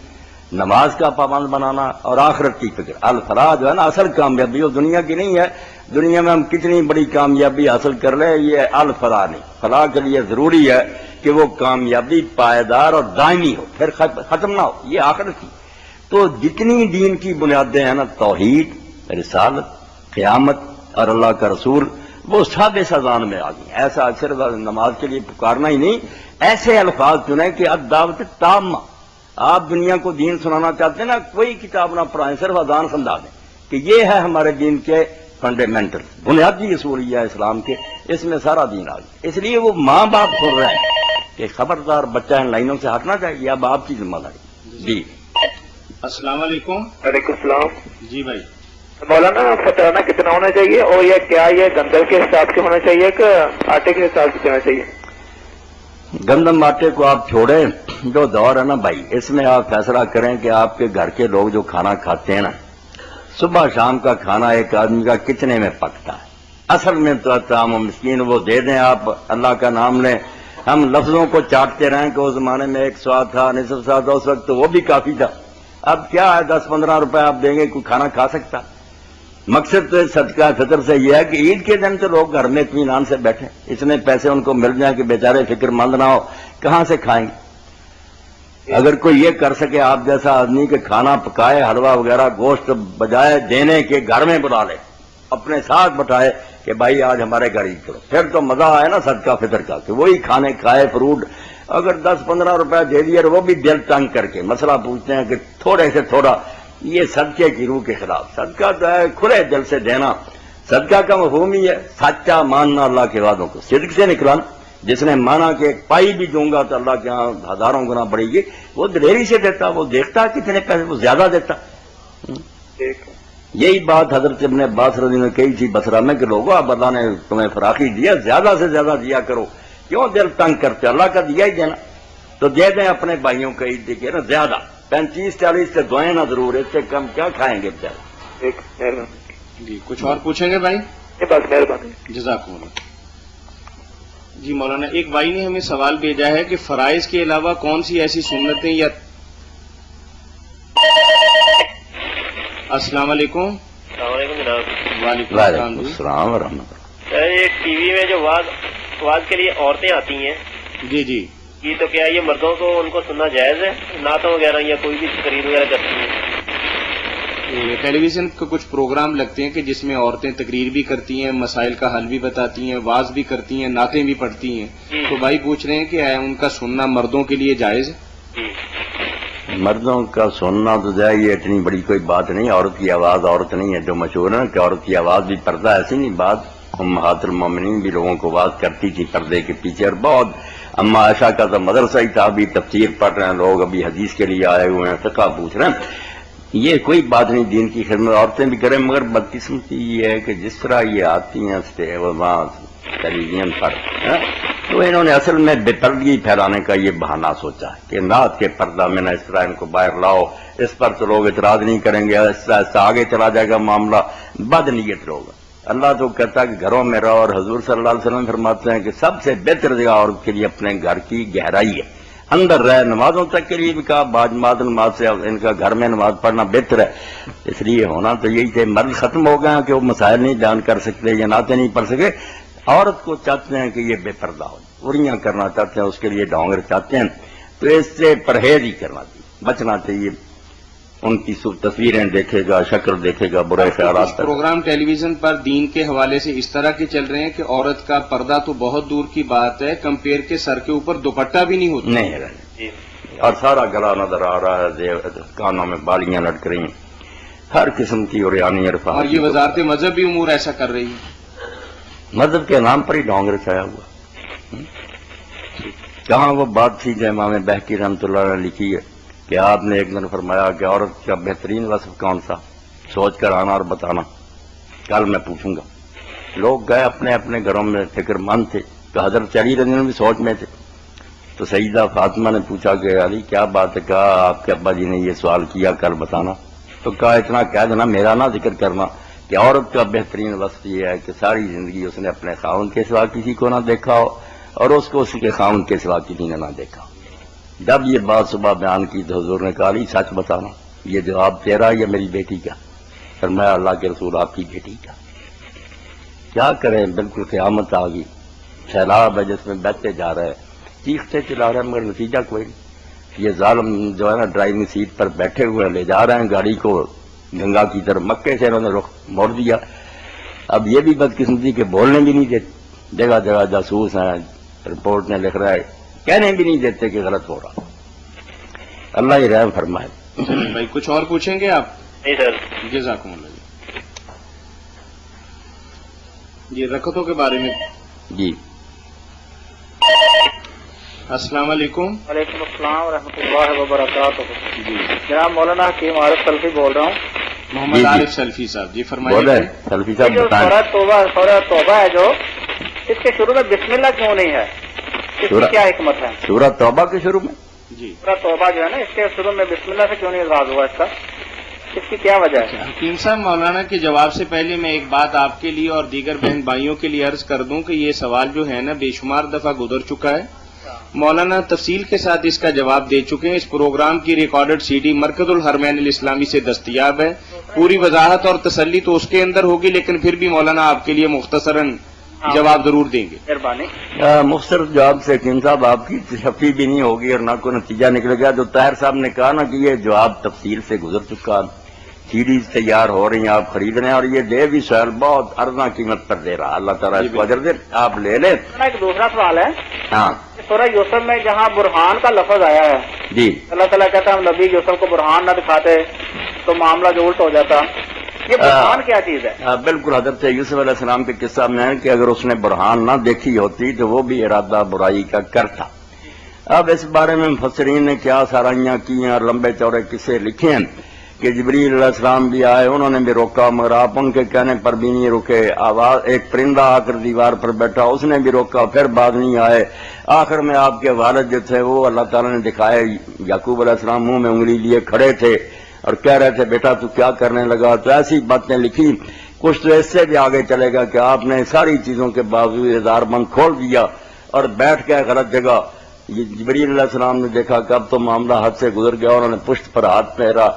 [SPEAKER 3] نماز کا پابند بنانا اور آخرت کی فکر. الفلاح جو ہے نا اصل کامیابی وہ دنیا کی نہیں ہے. دنیا میں ہم کتنی بڑی کامیابی حاصل کر لیں, یہ الفلاح نہیں. فلاح کے لیے ضروری ہے کہ وہ کامیابی پائیدار اور دائمی ہو, پھر ختم نہ ہو. یہ آخرت کی. تو جتنی دین کی بنیادیں ہیں نا, توحید, رسالت, قیامت اور اللہ کا رسول, وہ سب اس اذان میں آ گئی. ایسا صرف نماز کے لیے پکارنا ہی نہیں, ایسے الفاظ چنیں کہ الدعوت تامہ. آپ دنیا کو دین سنانا چاہتے ہیں نا, کوئی کتاب نہ پڑھائیں, صرف اذان سمجھا دیں کہ یہ ہے ہمارے دین کے فنڈامنٹل بنیادی اصول یہ ہے اسلام کے, اس میں سارا دین آ گیا. اس لیے وہ ماں باپ سن رہے ہیں کہ خبردار بچہ ان لائنوں سے ہٹنا چاہیے. اب آپ کی ذمہ داری. جی
[SPEAKER 1] السلام علیکم.
[SPEAKER 2] وعلیکم السلام.
[SPEAKER 1] جی بھائی,
[SPEAKER 2] مولانا فطرانہ کتنا ہونا چاہیے, اور یہ کیا یہ گندل کے حساب سے ہونا چاہیے کہ آٹے کے حساب سے ہونا چاہیے؟
[SPEAKER 3] گندم آٹے کو آپ چھوڑیں, جو دور ہے نا بھائی, اس میں آپ فیصلہ کریں کہ آپ کے گھر کے لوگ جو کھانا کھاتے ہیں نا, صبح شام کا کھانا ایک آدمی کا کتنے میں پکتا ہے. اصل میں تو طعام و مسکین وہ دے دیں, آپ اللہ کا نام لیں. ہم لفظوں کو چاٹتے رہیں کہ اس زمانے میں 1 سوا تھا, نصف سوا تھا, اس وقت تو وہ بھی کافی تھا. اب کیا ہے, 10-15 روپے آپ دیں گے, کوئی کھانا کھا سکتا؟ مقصد تو صدقہ فطر سے یہ ہے کہ عید کے دن تو لوگ گھر میں اطمینان سے بیٹھیں, اتنے پیسے ان کو مل جائیں کہ بیچارے فکر مند نہ ہو, کہاں سے کھائیں گے. اگر کوئی یہ کر سکے آپ جیسا آدمی کہ کھانا پکائے, حلوہ وغیرہ گوشت بجائے دینے کے گھر میں بلا لے, اپنے ساتھ بٹھائے کہ بھائی آج ہمارے گھر عید کرو, پھر تو مزہ آئے نا صدقہ فطر کا, کہ وہی کھانے کھائے, فروٹ. اگر 10-15 روپے دے دیے, وہ بھی دل تنگ کر کے مسئلہ پوچھتے ہیں کہ تھوڑے سے تھوڑا, یہ صدقے کی روح کے خلاف. صدقہ تو ہے کھلے دل سے دینا. صدقہ کا مفہوم ہی ہے سچا ماننا, اللہ کے وعدوں کو صدق سے نکلانا. جس نے مانا کہ ایک پائی بھی دوں گا تو اللہ کے ہاں ہزاروں گنا بڑھے گی, وہ دلیری سے دیتا, وہ دیکھتا کتنے پیسے, وہ زیادہ دیتا. یہی بات حضرت ابن عباس رضی اللہ عنہ نے کہی تھی بصرہ میں کہ لوگوں اب اللہ نے تمہیں فراخی دیا, زیادہ سے زیادہ دیا کرو, کیوں دل تنگ کرتے, اللہ کا دیا ہی دینا. تو دے دیں اپنے بھائیوں کو عید دیکھیے نا, زیادہ 35-40 سے دعائیں نہ ضرور, اس سے کم کیا کھائیں گے بیچارے.
[SPEAKER 1] جی کچھ اور پوچھیں گے بھائی؟
[SPEAKER 2] بس مہربانی.
[SPEAKER 1] جزاکم اللہ. جی مولانا, ایک بھائی نے ہمیں سوال بھیجا ہے کہ فرائض کے علاوہ کون سی ایسی سنتیں یا السلام علیکم.
[SPEAKER 4] السلام علیکم جناب.
[SPEAKER 1] وعلیکم
[SPEAKER 3] وعلیکم
[SPEAKER 1] السلام.
[SPEAKER 3] السلام ورحمۃ اللہ.
[SPEAKER 4] یہ ٹی وی میں جو واز کے لیے عورتیں آتی ہیں,
[SPEAKER 1] جی جی,
[SPEAKER 4] یہ تو کیا یہ مردوں کو ان کو سننا جائز ہے, نعتوں وغیرہ یا کوئی بھی تقریر وغیرہ کرتی ہیں؟
[SPEAKER 1] ٹیلی ویژن کے کچھ پروگرام لگتے ہیں کہ جس میں عورتیں تقریر بھی کرتی ہیں، مسائل کا حل بھی بتاتی ہیں، واز بھی کرتی ہیں، نعتیں بھی پڑھتی ہیں، تو بھائی پوچھ رہے ہیں کہ ان کا سننا مردوں کے لیے جائز ہے؟
[SPEAKER 3] مردوں کا سننا تو جو ہے یہ اتنی بڑی کوئی بات نہیں، عورت کی آواز عورت نہیں ہے، جو مشہور ہے کہ عورت کی آواز بھی پردہ، ایسی نہیں بات، امہات المومنین بھی لوگوں کو آواز کرتی تھی پردے کے پیچھے، اور بہت اما عائشہ کا تو مدرسہ ہی تھا، ابھی تفسیر پڑھ رہے ہیں لوگ، ابھی حدیث کے لیے آئے ہوئے ہیں، فقہ پوچھ رہے ہیں، یہ کوئی بات نہیں، دین کی خدمت عورتیں بھی کریں، مگر بدقسمتی یہ ہے کہ جس طرح یہ آتی ہیں ٹیلی ویژن پر، تو انہوں نے اصل میں بے پردگی پھیلانے کا یہ بہانہ سوچا ہے کہ نعت کے پردہ میں نہ اس طرح ان کو باہر لاؤ، اس پر تو لوگ اعتراض نہیں کریں گے، اس طرح آگے چلا جائے گا معاملہ، بد نیت لوگ۔ اللہ تو کہتا ہے کہ گھروں میں رہو، اور حضور صلی اللہ علیہ وسلم فرماتے ہیں کہ سب سے بہتر جگہ عورت کے لیے اپنے گھر کی گہرائی ہے، اندر رہے، نمازوں تک کے لیے بھی کہا، باجماعت نماز سے ان کا گھر میں نماز پڑھنا بہتر ہے، اس لیے ہونا تو یہی تھے۔ مرد ختم ہو گئے کہ وہ مسائل نہیں بیان کر سکتے یا نعتیں نہیں پڑھ سکے، عورت کو چاہتے ہیں کہ یہ بے پردہ ہو، اریاں کرنا چاہتے ہیں، اس کے لیے ڈونگر چاہتے ہیں، تو اس سے پرہیز ہی کرنا چاہیے، بچنا چاہیے، ان کی تصویریں دیکھے گا، شکل دیکھے گا، برے خیالات۔
[SPEAKER 1] پروگرام ٹیلی ویژن پر دین کے حوالے سے اس طرح کے چل رہے ہیں کہ عورت کا پردہ تو بہت دور کی بات ہے، کمپیر کے سر کے اوپر دوپٹہ بھی نہیں ہوتا،
[SPEAKER 3] نہیں رہے، اور سارا گلا نظر آ رہا ہے، کانوں میں بالیاں لٹک رہی ہیں، ہر قسم کی اوریانی عرفات،
[SPEAKER 1] اور یہ وزارت مذہب بھی امور ایسا کر رہی ہے،
[SPEAKER 3] مذہب کے نام پر ہی ڈونگر چھایا ہوا۔ کہاں وہ بات تھی جو امام بہقی رحمۃ اللہ نے لکھی ہے کہ آپ نے ایک دن فرمایا کہ عورت کا بہترین وصف کون سا، سوچ کر آنا اور بتانا، کل میں پوچھوں گا۔ لوگ گئے اپنے اپنے گھروں میں، فکر مند تھے، کہ حضرت علی رضی اللہ عنہ بھی سوچ میں تھے، تو سیدہ فاطمہ نے پوچھا کہ علی کیا بات ہے، کہا آپ کے ابا جی نے یہ سوال کیا، کل بتانا، تو کہا اتنا کہہ دینا، میرا نہ ذکر کرنا، کہ عورت کا بہترین وصف یہ ہے کہ ساری زندگی اس نے اپنے خاوند کے سوا کسی کو نہ دیکھا ہو، اور اس کو اس کے خاوند کے سوا کسی نے نہ دیکھا۔ جب یہ بات صبح بیان کی تو حضور نے کہا علی سچ بتانا، یہ جواب تیرا یا میری بیٹی کا؟ فرمایا اللہ کے رسول آپ کی بیٹی کا۔ کیا کریں، بالکل قیامت آ گئی، سیلاب ہے جس میں بہتے جا رہے ہیں، چیختے چلا رہے ہیں، مگر نتیجہ کوئی نہیں۔ یہ ظالم جو ہے نا ڈرائیونگ سیٹ پر بیٹھے ہوئے لے جا رہے ہیں گاڑی کو گنگا کی طرف، مکے سے انہوں نے رخ موڑ دیا۔ اب یہ بھی بدقسمتی کہ بولنے بھی نہیں دیتے، جگہ جگہ جاسوس ہیں، رپورٹ میں لکھ رہا ہے، کہنے بھی نہیں دیتے کہ غلط ہو رہا۔ اللہ ہی رحم فرمائے۔
[SPEAKER 1] بھائی کچھ اور پوچھیں گے آپ؟
[SPEAKER 4] نہیں سر،
[SPEAKER 1] جزاکم اللہ جی۔ رکعتوں کے بارے میں
[SPEAKER 3] جی
[SPEAKER 1] السلام علیکم۔
[SPEAKER 6] وعلیکم السلام ورحمۃ اللہ وبرکاتہ۔
[SPEAKER 1] جی
[SPEAKER 6] جناب مولانا حکیم عارف سلفی بول رہا ہوں۔
[SPEAKER 1] محمد
[SPEAKER 3] جی۔
[SPEAKER 1] عارف سلفی صاحب، جی
[SPEAKER 3] بول
[SPEAKER 1] فرمائیے۔
[SPEAKER 3] رہے سلفی صاحب
[SPEAKER 6] جو
[SPEAKER 3] بتائیں۔
[SPEAKER 6] سورہ توبہ ہے جو، اس کے شروع میں بسم اللہ کیوں نہیں ہے؟ اس کی کیا حکمت ہے؟
[SPEAKER 3] سورہ توبہ کے شروع میں
[SPEAKER 1] جی
[SPEAKER 6] سورہ توبہ جو ہے نا، اس کے شروع میں بسم اللہ سے کیوں نہیں آغاز ہوا اس کا؟ اس کی کیا وجہ ہے؟
[SPEAKER 1] حکیم صاحب، مولانا کے جواب سے پہلے میں ایک بات آپ کے لیے اور دیگر بہن بھائیوں کے لیے عرض کر دوں کہ یہ سوال جو ہے نا بے شمار دفعہ گزر چکا ہے، مولانا تفصیل کے ساتھ اس کا جواب دے چکے ہیں۔ اس پروگرام کی ریکارڈڈ سی ڈی مرکز الحرمین الاسلامی سے دستیاب ہے، پوری وضاحت اور تسلی تو اس کے اندر ہوگی، لیکن پھر بھی مولانا آپ کے لیے مختصراً جواب ضرور دیں گے۔
[SPEAKER 6] مہربانی۔
[SPEAKER 3] مختصر جواب سے حکیم صاحب آپ کی تشفی بھی نہیں ہوگی اور نہ کوئی نتیجہ نکلے گا۔ جو طاہر صاحب نے کہا نا کہ یہ جواب تفصیل سے گزر چکا، سیڈیز تیار ہو رہی ہیں، آپ خرید رہے ہیں، اور یہ دے بھی سہیل بہت ارزاں قیمت پر دے رہا، اللہ تعالیٰ اس کو اجر دے، آپ لے لیں۔
[SPEAKER 6] ایک دوسرا سوال ہے،
[SPEAKER 3] ہاں
[SPEAKER 6] سورہ یوسف میں جہاں برہان کا لفظ آیا ہے،
[SPEAKER 3] جی،
[SPEAKER 6] اللہ تعالیٰ کہتا ہے ہم نبی یوسف کو برہان نہ دکھاتے تو معاملہ جو الٹ ہو جاتا، یہ برہان کیا چیز ہے؟
[SPEAKER 3] بالکل حضرت یوسف علیہ السلام کے قصہ میں ہے کہ اگر اس نے برہان نہ دیکھی ہوتی تو وہ بھی ارادہ برائی کا کرتا۔ اب اس بارے میں مفسرین نے کیا سارائیاں کی ہیں اور لمبے چوڑے قصے لکھے ہیں کہ جبریل علیہ السلام بھی آئے، انہوں نے بھی روکا، مگر آپ ان کے کہنے پر بھی نہیں رکے۔ آواز ایک پرندہ آ کر دیوار پر بیٹھا، اس نے بھی روکا، پھر بعد نہیں آئے۔ آخر میں آپ کے والد جو تھے وہ اللہ تعالیٰ نے دکھائے، یعقوب علیہ السلام منہ میں انگلی لیے کھڑے تھے اور کہہ رہے تھے بیٹا تو کیا کرنے لگا؟ تو ایسی باتیں لکھی۔ کچھ تو اس سے بھی آگے چلے گا کہ آپ نے ساری چیزوں کے باوجود ہزار بند کھول دیا اور بیٹھ گئے غلط جگہ۔ یہ جبریل علیہ السلام نے دیکھا کہ اب تو معاملہ حد سے گزر گیا، انہوں نے پشت پر ہاتھ پھیرا،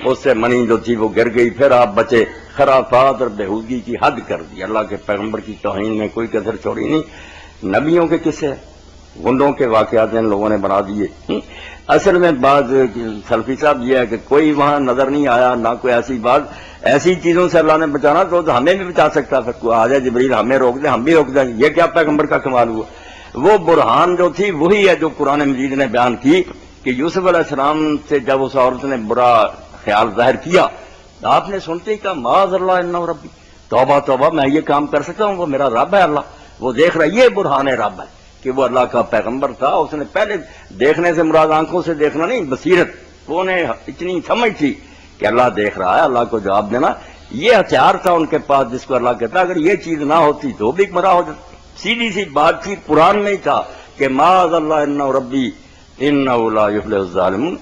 [SPEAKER 3] اس سے منی جو تھی وہ گر گئی، پھر آپ بچے۔ خرافات اور بےہودگی کی حد کر دی، اللہ کے پیغمبر کی توہین میں کوئی کسر چھوڑی نہیں۔ نبیوں کے قصے گنڈوں کے واقعات ان لوگوں نے بنا دیے. اصل میں بات سلفی صاحب یہ ہے کہ کوئی وہاں نظر نہیں آیا، نہ کوئی ایسی بات. ایسی چیزوں سے اللہ نے بچانا تو ہمیں بھی بچا سکتا تھا. آ جائے جبریل ہمیں روک دے، ہم بھی روک دیں. یہ کیا پیغمبر کا کمال ہوا؟ وہ برہان جو تھی وہی ہے جو قرآن مجید نے بیان کی کہ یوسف علیہ السلام سے جب اس عورت نے برا خیال ظاہر کیا، آپ نے سنتے ہی کہا معاذ اللہ انہ ربی، توبہ توبہ، میں یہ کام کر سکتا ہوں، وہ میرا رب ہے اللہ، وہ دیکھ رہا ہے. یہ برہان رب ہے کہ وہ اللہ کا پیغمبر تھا. اس نے پہلے دیکھنے سے مراد آنکھوں سے دیکھنا نہیں، بصیرت. وہ نے اتنی سمجھ تھی کہ اللہ دیکھ رہا ہے، اللہ کو جواب دینا. یہ ہتھیار تھا ان کے پاس جس کو اللہ کہتا. اگر یہ چیز نہ ہوتی تو بھی گمراہ ہو جاتا. سیدھی سی بات تھی، قرآن میں ہی تھا کہ معاذ اللہ انہ ربی انہ لا یفلح الظالمون،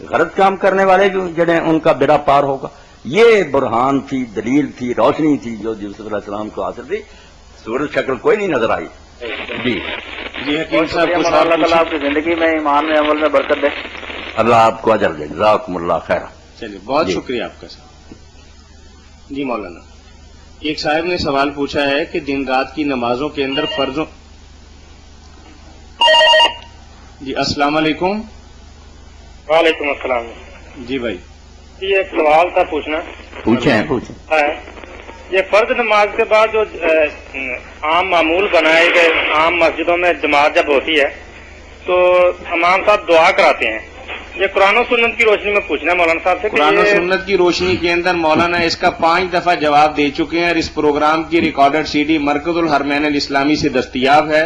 [SPEAKER 3] غلط کام کرنے والے جو جڑے ان کا بیڑا پار ہوگا. یہ برہان تھی، دلیل تھی، روشنی تھی جو یوسف علیہ السلام کو حاصل تھی. صورت شکل کوئی نہیں نظر آئی. جی
[SPEAKER 1] حکیم صاحب کچھ
[SPEAKER 6] اللہ
[SPEAKER 1] اور
[SPEAKER 6] تعالیٰ آپ کی زندگی میں، ایمان میں، عمل میں برکت دے.
[SPEAKER 3] اللہ آپ کو اجر دے. جزاکم اللہ خیر.
[SPEAKER 1] چلیے بہت
[SPEAKER 3] جی.
[SPEAKER 1] شکریہ آپ کا صاحب. جی مولانا، ایک صاحب نے سوال پوچھا ہے کہ دن رات کی نمازوں کے اندر فرضوں. جی السلام علیکم.
[SPEAKER 4] وعلیکم السلام.
[SPEAKER 1] جی بھائی.
[SPEAKER 4] یہ ایک سوال تھا پوچھنا.
[SPEAKER 3] پوچھیں.
[SPEAKER 4] یہ فرض نماز کے بعد جو عام معمول بنائے گئے عام مسجدوں میں جماعت جب ہوتی ہے تو امام صاحب دعا کراتے ہیں. یہ قرآن و سنت کی روشنی میں پوچھنا ہے مولانا صاحب سے.
[SPEAKER 1] قرآن و سنت کی روشنی کے اندر مولانا اس کا 5 دفعہ جواب دے چکے ہیں اور اس پروگرام کی ریکارڈڈ سی ڈی مرکز الحرمین الاسلامی سے دستیاب ہے.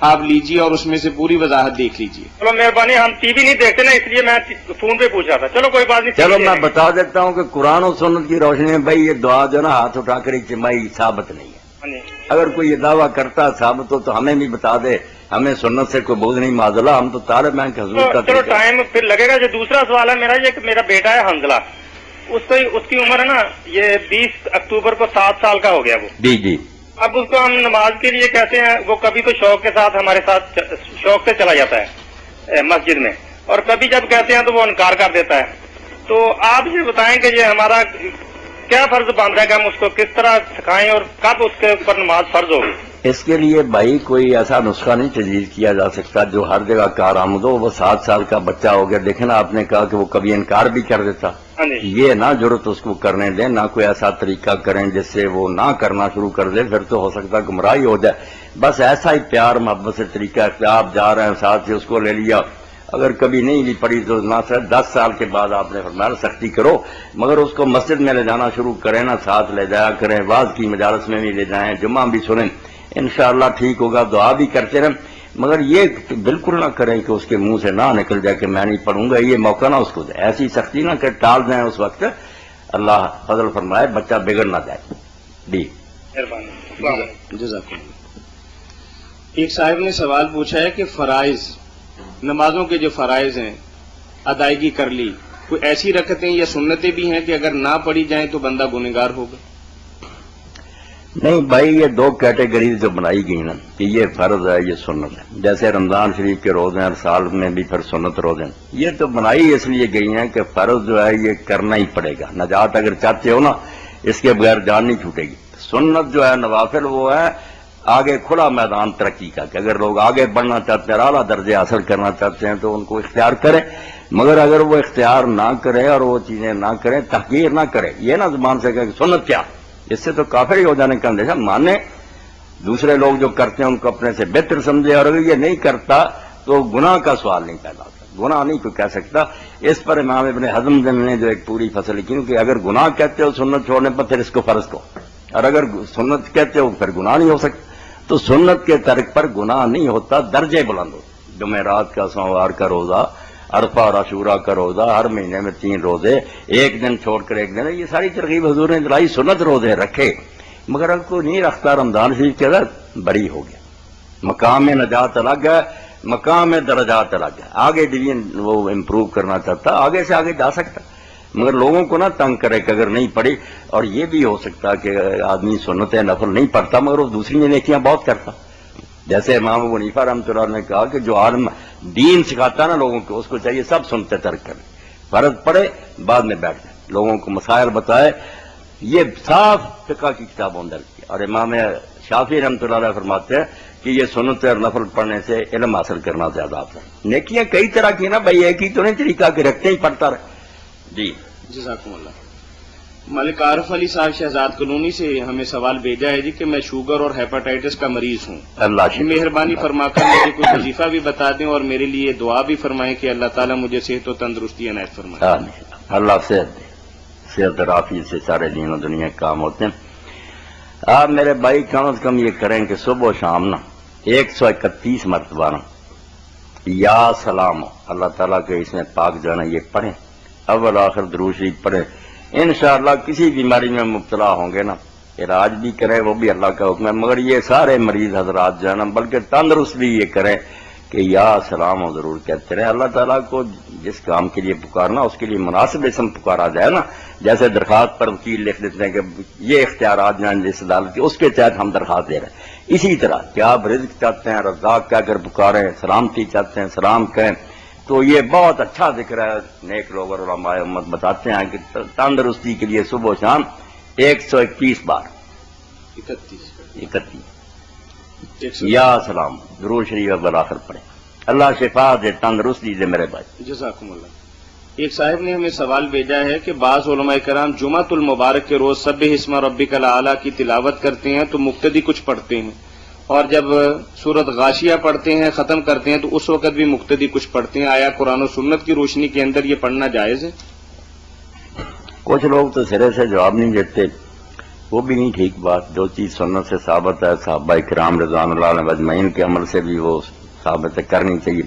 [SPEAKER 1] آپ لیجیے اور اس میں سے پوری وضاحت دیکھ لیجیے.
[SPEAKER 4] چلو مہربانی، ہم ٹی وی نہیں دیکھتے نا، اس لیے میں فون پہ پوچھا تھا. چلو کوئی بات نہیں.
[SPEAKER 3] چلو میں بتا دیتا ہوں کہ قرآن و سنت کی روشنی میں بھائی یہ دعا جو نا ہاتھ اٹھا کر اجتماعی ثابت نہیں ہے. اگر کوئی یہ دعویٰ کرتا ثابت ہو تو ہمیں بھی بتا دے. ہمیں سنت سے کوئی بوجھ نہیں، معذلہ ہم تو طالب ہیں کہ حضور کا.
[SPEAKER 4] چلو ٹائم پھر لگے گا. جو دوسرا سوال ہے میرا، یہ کہ میرا بیٹا ہے حنزلہ، اس کی عمر ہے نا یہ 20 اکتوبر کو 7 سال کا ہو گیا وہ.
[SPEAKER 3] جی.
[SPEAKER 4] اب اس کو ہم نماز کے لیے کہتے ہیں، وہ کبھی تو شوق کے ساتھ ہمارے ساتھ شوق سے چلا جاتا ہے مسجد میں، اور کبھی جب کہتے ہیں تو وہ انکار کر دیتا ہے. تو آپ یہ بتائیں کہ یہ ہمارا کیا فرض بنتا ہے کہ ہم اس کو کس طرح سکھائیں اور کب اس کے اوپر نماز فرض ہوگی؟
[SPEAKER 3] اس کے لیے بھائی کوئی ایسا نسخہ نہیں تجویز کیا جا سکتا جو ہر جگہ کارآمد ہو. وہ 7 سال کا بچہ ہو گیا، دیکھیں نا آپ نے کہا کہ وہ کبھی انکار بھی کر دیتا. یہ نہ ضرورت اس کو کرنے دیں، نہ کوئی ایسا طریقہ کریں جس سے وہ نہ کرنا شروع کر دے. پھر تو ہو سکتا ہے گمراہی ہو جائے. بس ایسا ہی پیار محبت سے طریقہ ہے کہ آپ جا رہے ہیں ساتھ سے اس کو لے لیا. اگر کبھی نہیں بھی پڑی تو نہ سر 10 سال کے بعد آپ نے فرمایا سختی کرو، مگر اس کو مسجد میں لے جانا شروع کریں نا، ساتھ لے جایا کریں، واز کی مجالس میں بھی لے جائیں، جمعہ بھی سنیں، انشاءاللہ ٹھیک ہوگا. دعا بھی کرتے رہیں، مگر یہ بالکل نہ کریں کہ اس کے منہ سے نہ نکل جائے کہ میں نہیں پڑھوں گا. یہ موقع نہ اس کو دے. ایسی سختی نہ کہ ٹال دیں اس وقت. اللہ فضل فرمائے بچہ بگڑ نہ جائے. جی
[SPEAKER 1] جزاک اللہ. ایک صاحب نے سوال پوچھا ہے کہ فرائض نمازوں کے جو فرائض ہیں ادائیگی کر لی، کوئی ایسی رکعتیں یا سنتیں بھی ہیں کہ اگر نہ پڑھی جائیں تو بندہ گنہگار ہوگا؟
[SPEAKER 3] نہیں بھائی، یہ 2 کیٹیگریز جو بنائی گئی نا کہ یہ فرض ہے یہ سنت ہے. جیسے رمضان شریف کے روزے ہیں اور سال میں بھی پھر سنت روزے ہیں، یہ تو بنائی اس لیے گئی ہیں کہ فرض جو ہے یہ کرنا ہی پڑے گا. نجات اگر چاہتے ہو نا اس کے بغیر جان نہیں چھوٹے گی. سنت جو ہے نوافل وہ ہے آگے کھلا میدان ترقی کا، کہ اگر لوگ آگے بڑھنا چاہتے ہیں، اعلیٰ درجے حاصل کرنا چاہتے ہیں تو ان کو اختیار کریں. مگر اگر وہ اختیار نہ کریں اور وہ چیزیں نہ کریں، تحقیر نہ کریں، یہ نہ زبان سے کہ سنت کیا، اس سے تو کافر ہی ہو جانے کا اندیشہ. مانے دوسرے لوگ جو کرتے ہیں ان کو اپنے سے بہتر سمجھے، اور اگر یہ نہیں کرتا تو گناہ کا سوال نہیں پیدا ہوتا. گناہ نہیں کوئی کہہ سکتا. اس پر امام ابن حزم نے جو ایک پوری فصل لکھی کہ اگر گناہ کہتے ہو سنت چھوڑنے پر پھر اس کو فرض کو، اور اگر سنت کہتے ہو پھر گناہ نہیں ہو سکتا. تو سنت کے ترک پر گناہ نہیں ہوتا، درجے بلند ہوتے. جمعرات کا سوموار کا روزہ، عرفہ اور عاشورہ کا روزہ، ہر مہینے میں 3 روزے، ایک دن چھوڑ کر ایک دن، یہ ساری ترغیب حضور نے دلائی. سنت روزے رکھے، مگر اگر کوئی نہیں رکھتا رمضان شریف کے اندر بری ہو گیا. مقام نجات الگ ہے، مقام درجات الگ ہے. آگے ڈویژن وہ امپروو کرنا چاہتا آگے سے آگے جا سکتا، مگر لوگوں کو نہ تنگ کرے کہ اگر نہیں پڑھی. اور یہ بھی ہو سکتا کہ آدمی سنت نفل نہیں پڑھتا مگر وہ دوسری نیکیاں بہت کرتا. جیسے امام ابو حنیفہ رحمۃ اللہ نے کہا کہ جو عالم دین سکھاتا نا لوگوں کو، اس کو چاہیے سب سنتے ترک کریں، فرض پڑھے بعد میں بیٹھ جائیں، لوگوں کو مسائل بتائے. یہ صاف فقہ کی کتابوں اندر کی. اور امام شافعی رحمۃ اللہ علیہ فرماتے ہیں کہ یہ سنت اور نفل پڑھنے سے علم حاصل کرنا زیادہ افضل. نیکیاں کئی طرح کی نا بھائی، ایک ہی تو نہیں طریقہ کہ رکھتے ہی پڑھتا رہے. جی
[SPEAKER 1] جزاکم اللہ. ملک عارف علی صاحب شہزاد کالونی سے ہمیں سوال بھیجا ہے جی کہ میں شوگر اور ہیپاٹائٹس کا مریض ہوں.
[SPEAKER 3] اللہ شکر.
[SPEAKER 1] مہربانی فرما کر مجھے کوئی وظیفہ بھی بتا دیں اور میرے لیے دعا بھی فرمائیں کہ اللہ تعالیٰ مجھے صحت و تندرستی عنایت فرمائے.
[SPEAKER 3] آمین. اللہ صحت دے. صحت اور عافیت سے سارے دین و دنیا کے کام ہوتے ہیں. آپ میرے بھائی کم از کم یہ کریں کہ صبح و شام نا 131 مرتبہ نا یا سلام اللہ تعالیٰ کے اس میں پاک جانا یہ پڑھیں. اول آخر درود شریف پڑھیں. انشاءاللہ کسی بیماری میں مبتلا ہوں گے نا علاج بھی کریں، وہ بھی اللہ کا حکم ہے. مگر یہ سارے مریض حضرات جو ہے نا بلکہ تندرست بھی یہ کریں کہ یا سلام ضرور کہتے رہے. اللہ تعالیٰ کو جس کام کے لیے پکارنا اس کے لیے مناسب اسم پکارا جائے نا. جیسے درخواست پر وکیل لکھ دیتے ہیں کہ یہ اختیارات جو ہیں جس عدالت کے اس کے تحت ہم درخواست دے رہے ہیں. اسی طرح کہ آپ رزق چاہتے ہیں رزاق کہہ کر پکاریں، سلامتی چاہتے ہیں سلام کہیں، تو یہ بہت اچھا ذکر ہے. نیک لوگ اور علماء امت بتاتے ہیں کہ تندرستی کے لیے صبح و شام 121 بار 31 یا سلام درود شریف اول آخر پڑھیں. اللہ شفا دے، تندرستی دے میرے بھائی.
[SPEAKER 1] جزاکم اللہ. ایک صاحب نے ہمیں سوال بھیجا ہے کہ بعض علماء کرام جمعۃ المبارک کے روز سبح اسم ربک الاعلی کی تلاوت کرتے ہیں تو مقتدی کچھ پڑھتے ہیں، اور جب سورت غاشیہ پڑھتے ہیں ختم کرتے ہیں تو اس وقت بھی مقتدی کچھ پڑھتے ہیں. آیا قرآن و سنت کی روشنی کے اندر یہ پڑھنا جائز ہے؟
[SPEAKER 3] کچھ لوگ تو سرے سے جواب نہیں دیتے، وہ بھی نہیں ٹھیک بات. جو چیز سنت سے ثابت ہے صحابہ کرام رضوان اللہ علیہ اجمعین کے عمل سے بھی وہ ثابت ہے، کرنی چاہیے.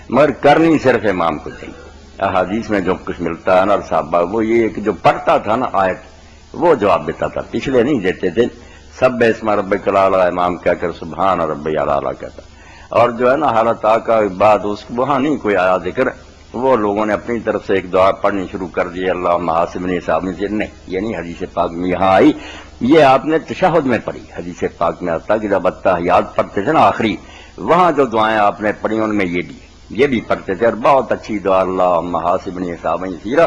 [SPEAKER 3] مگر کرنی صرف امام کو چاہیے. احادیث میں جو کچھ ملتا ہے نا صحابہ وہ یہ کہ جو پڑھتا تھا نا آیت وہ جواب دیتا تھا، پچھلے نہیں دیتے تھے. سب اسم ربک الاعلی امام کہہ کر سبحان ربی الاعلی کہتا. اور جو ہے نا حالت آقا بعد اس وہاں نہیں کوئی آیا ذکر. وہ لوگوں نے اپنی طرف سے ایک دعا پڑھنی شروع کر دی، اللہ حاسبنی حسابنی سے. نہیں، یہ نہیں حدیث پاک میں یہاں آئی، یہ آپ نے تشہد میں پڑھی. حدیث پاک میں آتا کہ جب اتحیات پڑھتے تھے نا آخری، وہاں جو دعائیں آپ نے پڑھی ان میں یہ بھی پڑھتے تھے، اور بہت اچھی دعا اللہ حاسبنی حسابا یسیرا.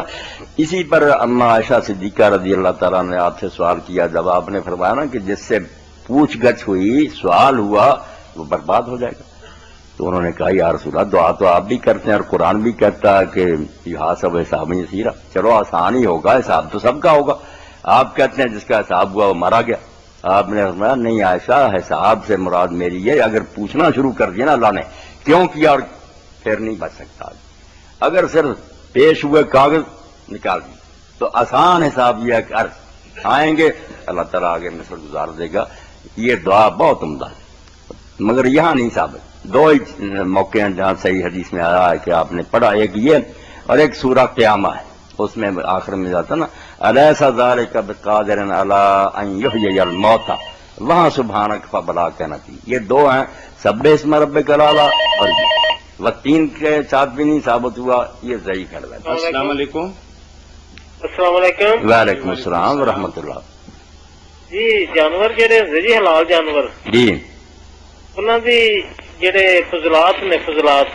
[SPEAKER 3] اسی پر اما عائشہ صدیقہ رضی اللہ تعالیٰ نے آپ سے سوال کیا، جب آپ نے فرمایا نا کہ جس سے پوچھ گچھ ہوئی سوال ہوا وہ برباد ہو جائے گا، تو انہوں نے کہا یا رسول اللہ دعا تو آپ بھی کرتے ہیں اور قرآن بھی کہتا ہے کہ حاسب حسابا یسیرا. چلو آسان ہی ہوگا، حساب تو سب کا ہوگا. آپ کہتے ہیں جس کا حساب ہوا وہ مارا گیا. آپ نے فرمایا نہیں عائشہ، حساب سے مراد میری ہے، اگر پوچھنا شروع کر دیا نا اللہ نے کیوں کیا اور پھر نہیں بچ سکتا. اگر صرف پیش ہوئے کاغذ نکال دی تو آسان حساب یہ ہے کہ عرض آئیں گے اللہ تعالیٰ آگے مثل گزار دے گا. یہ دعا بہت عمدہ ہے، مگر یہاں نہیں ثابت. دو ہی موقع ہیں جہاں صحیح حدیث میں آیا ہے کہ آپ نے پڑھا، ایک یہ اور ایک سورہ قیامہ ہے، اس میں آخر میں جاتا نا الیس ذالک بقادر علی ان یحیی الموتى، وہاں سبحانک فبلا کہنا چاہیے. یہ دو ہیں سبح اسم ربک الاعلی، اور وہ تین کے ساتھ بھی نہیں ثابت ہوا، یہ ضعیف ہے.
[SPEAKER 1] السلام علیکم.
[SPEAKER 4] السلام علیکم.
[SPEAKER 3] وعلیکم السلام ورحمۃ اللہ.
[SPEAKER 4] جی جانور جڑے ہوندے جی حلال جانور
[SPEAKER 3] جی
[SPEAKER 4] انہاں دی جڑے فضلات نے فضلات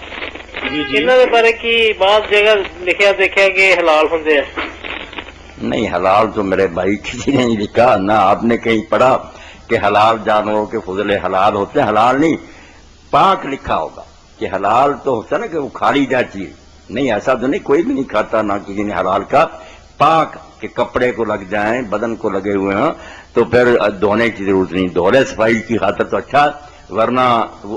[SPEAKER 4] انہاں دے بارے کی بعض جگہ لکھیا دیکھا کہ حلال ہوندے ہیں.
[SPEAKER 3] نہیں، حلال تو میرے بھائی کسی نے نہیں لکھا، نہ آپ نے کہیں پڑھا کہ حلال جانوروں کے فضل حلال ہوتے ہیں. حلال نہیں، پاک لکھا ہوگا کہ حلال تو ہوتا نا کہ وہ کھالی جائے چیز. نہیں، ایسا تو نہیں، کوئی بھی نہیں کھاتا، نہ کسی نے حلال کا. پاک کہ کپڑے کو لگ جائیں، بدن کو لگے ہوئے ہیں تو پھر دھونے کی ضرورت نہیں. دھولے صفائی کی خاطر تو اچھا، ورنہ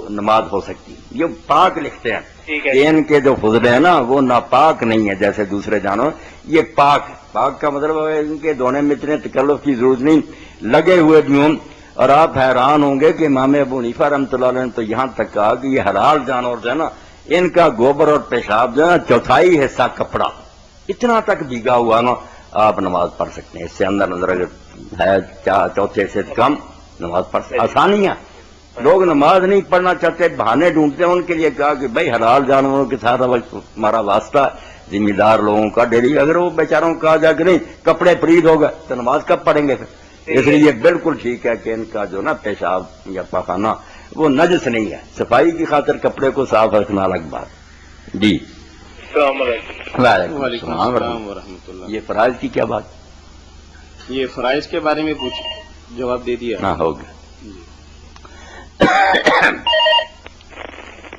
[SPEAKER 3] نماز ہو سکتی. یہ پاک لکھتے ہیں کہ ان کے جو فضلے ہیں نا وہ ناپاک نہیں ہے جیسے دوسرے جانور. یہ پاک، پاک کا مطلب ہے ان کے دھونے میں اتنے تکلف کی ضرورت نہیں، لگے ہوئے بھی ہوں. اور آپ حیران ہوں گے کہ امام ابو حنیفہ رحمۃ اللہ علیہ نے تو یہاں تک کہا کہ یہ حلال جانور جو ہے نا ان کا گوبر اور پیشاب جو ہے نا چوتھائی حصہ کپڑا اتنا تک بھیگا ہوا نا آپ نماز پڑھ سکتے ہیں. اس سے اندر اگر ہے چوتھے سے کم نماز پڑھ سکتے. آسانیاں. لوگ نماز نہیں پڑھنا چاہتے، بہانے ڈھونڈتے ہیں. ان کے لیے کہا کہ بھائی حلال جانوروں کے ساتھ ہمارا واسطہ ذمہ دار لوگوں کا ڈیلی. اگر وہ بیچاروں کو کہا جائے کہ نہیں کپڑے فرید ہو گئے تو نماز کب پڑھیں گے پھر؟ اس لیے بالکل ٹھیک ہے کہ ان کا جو نا پیشاب یا پاخانہ وہ نجس نہیں ہے. صفائی کی خاطر کپڑے کو صاف رکھنا الگ بات. جی
[SPEAKER 4] السلام علیکم.
[SPEAKER 3] وعلیکم
[SPEAKER 1] وعلیکم
[SPEAKER 3] السلام
[SPEAKER 1] السلام ورحمۃ اللہ.
[SPEAKER 3] یہ فرائض کی کیا بات؟
[SPEAKER 1] یہ فرائض کے بارے میں جواب دے دیا.
[SPEAKER 3] ہاں ہو گیا.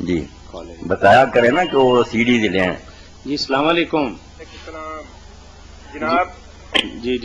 [SPEAKER 3] جی بتایا کریں نا کہ وہ سی ڈی لیں.
[SPEAKER 1] جی السلام علیکم.
[SPEAKER 2] جناب
[SPEAKER 1] جی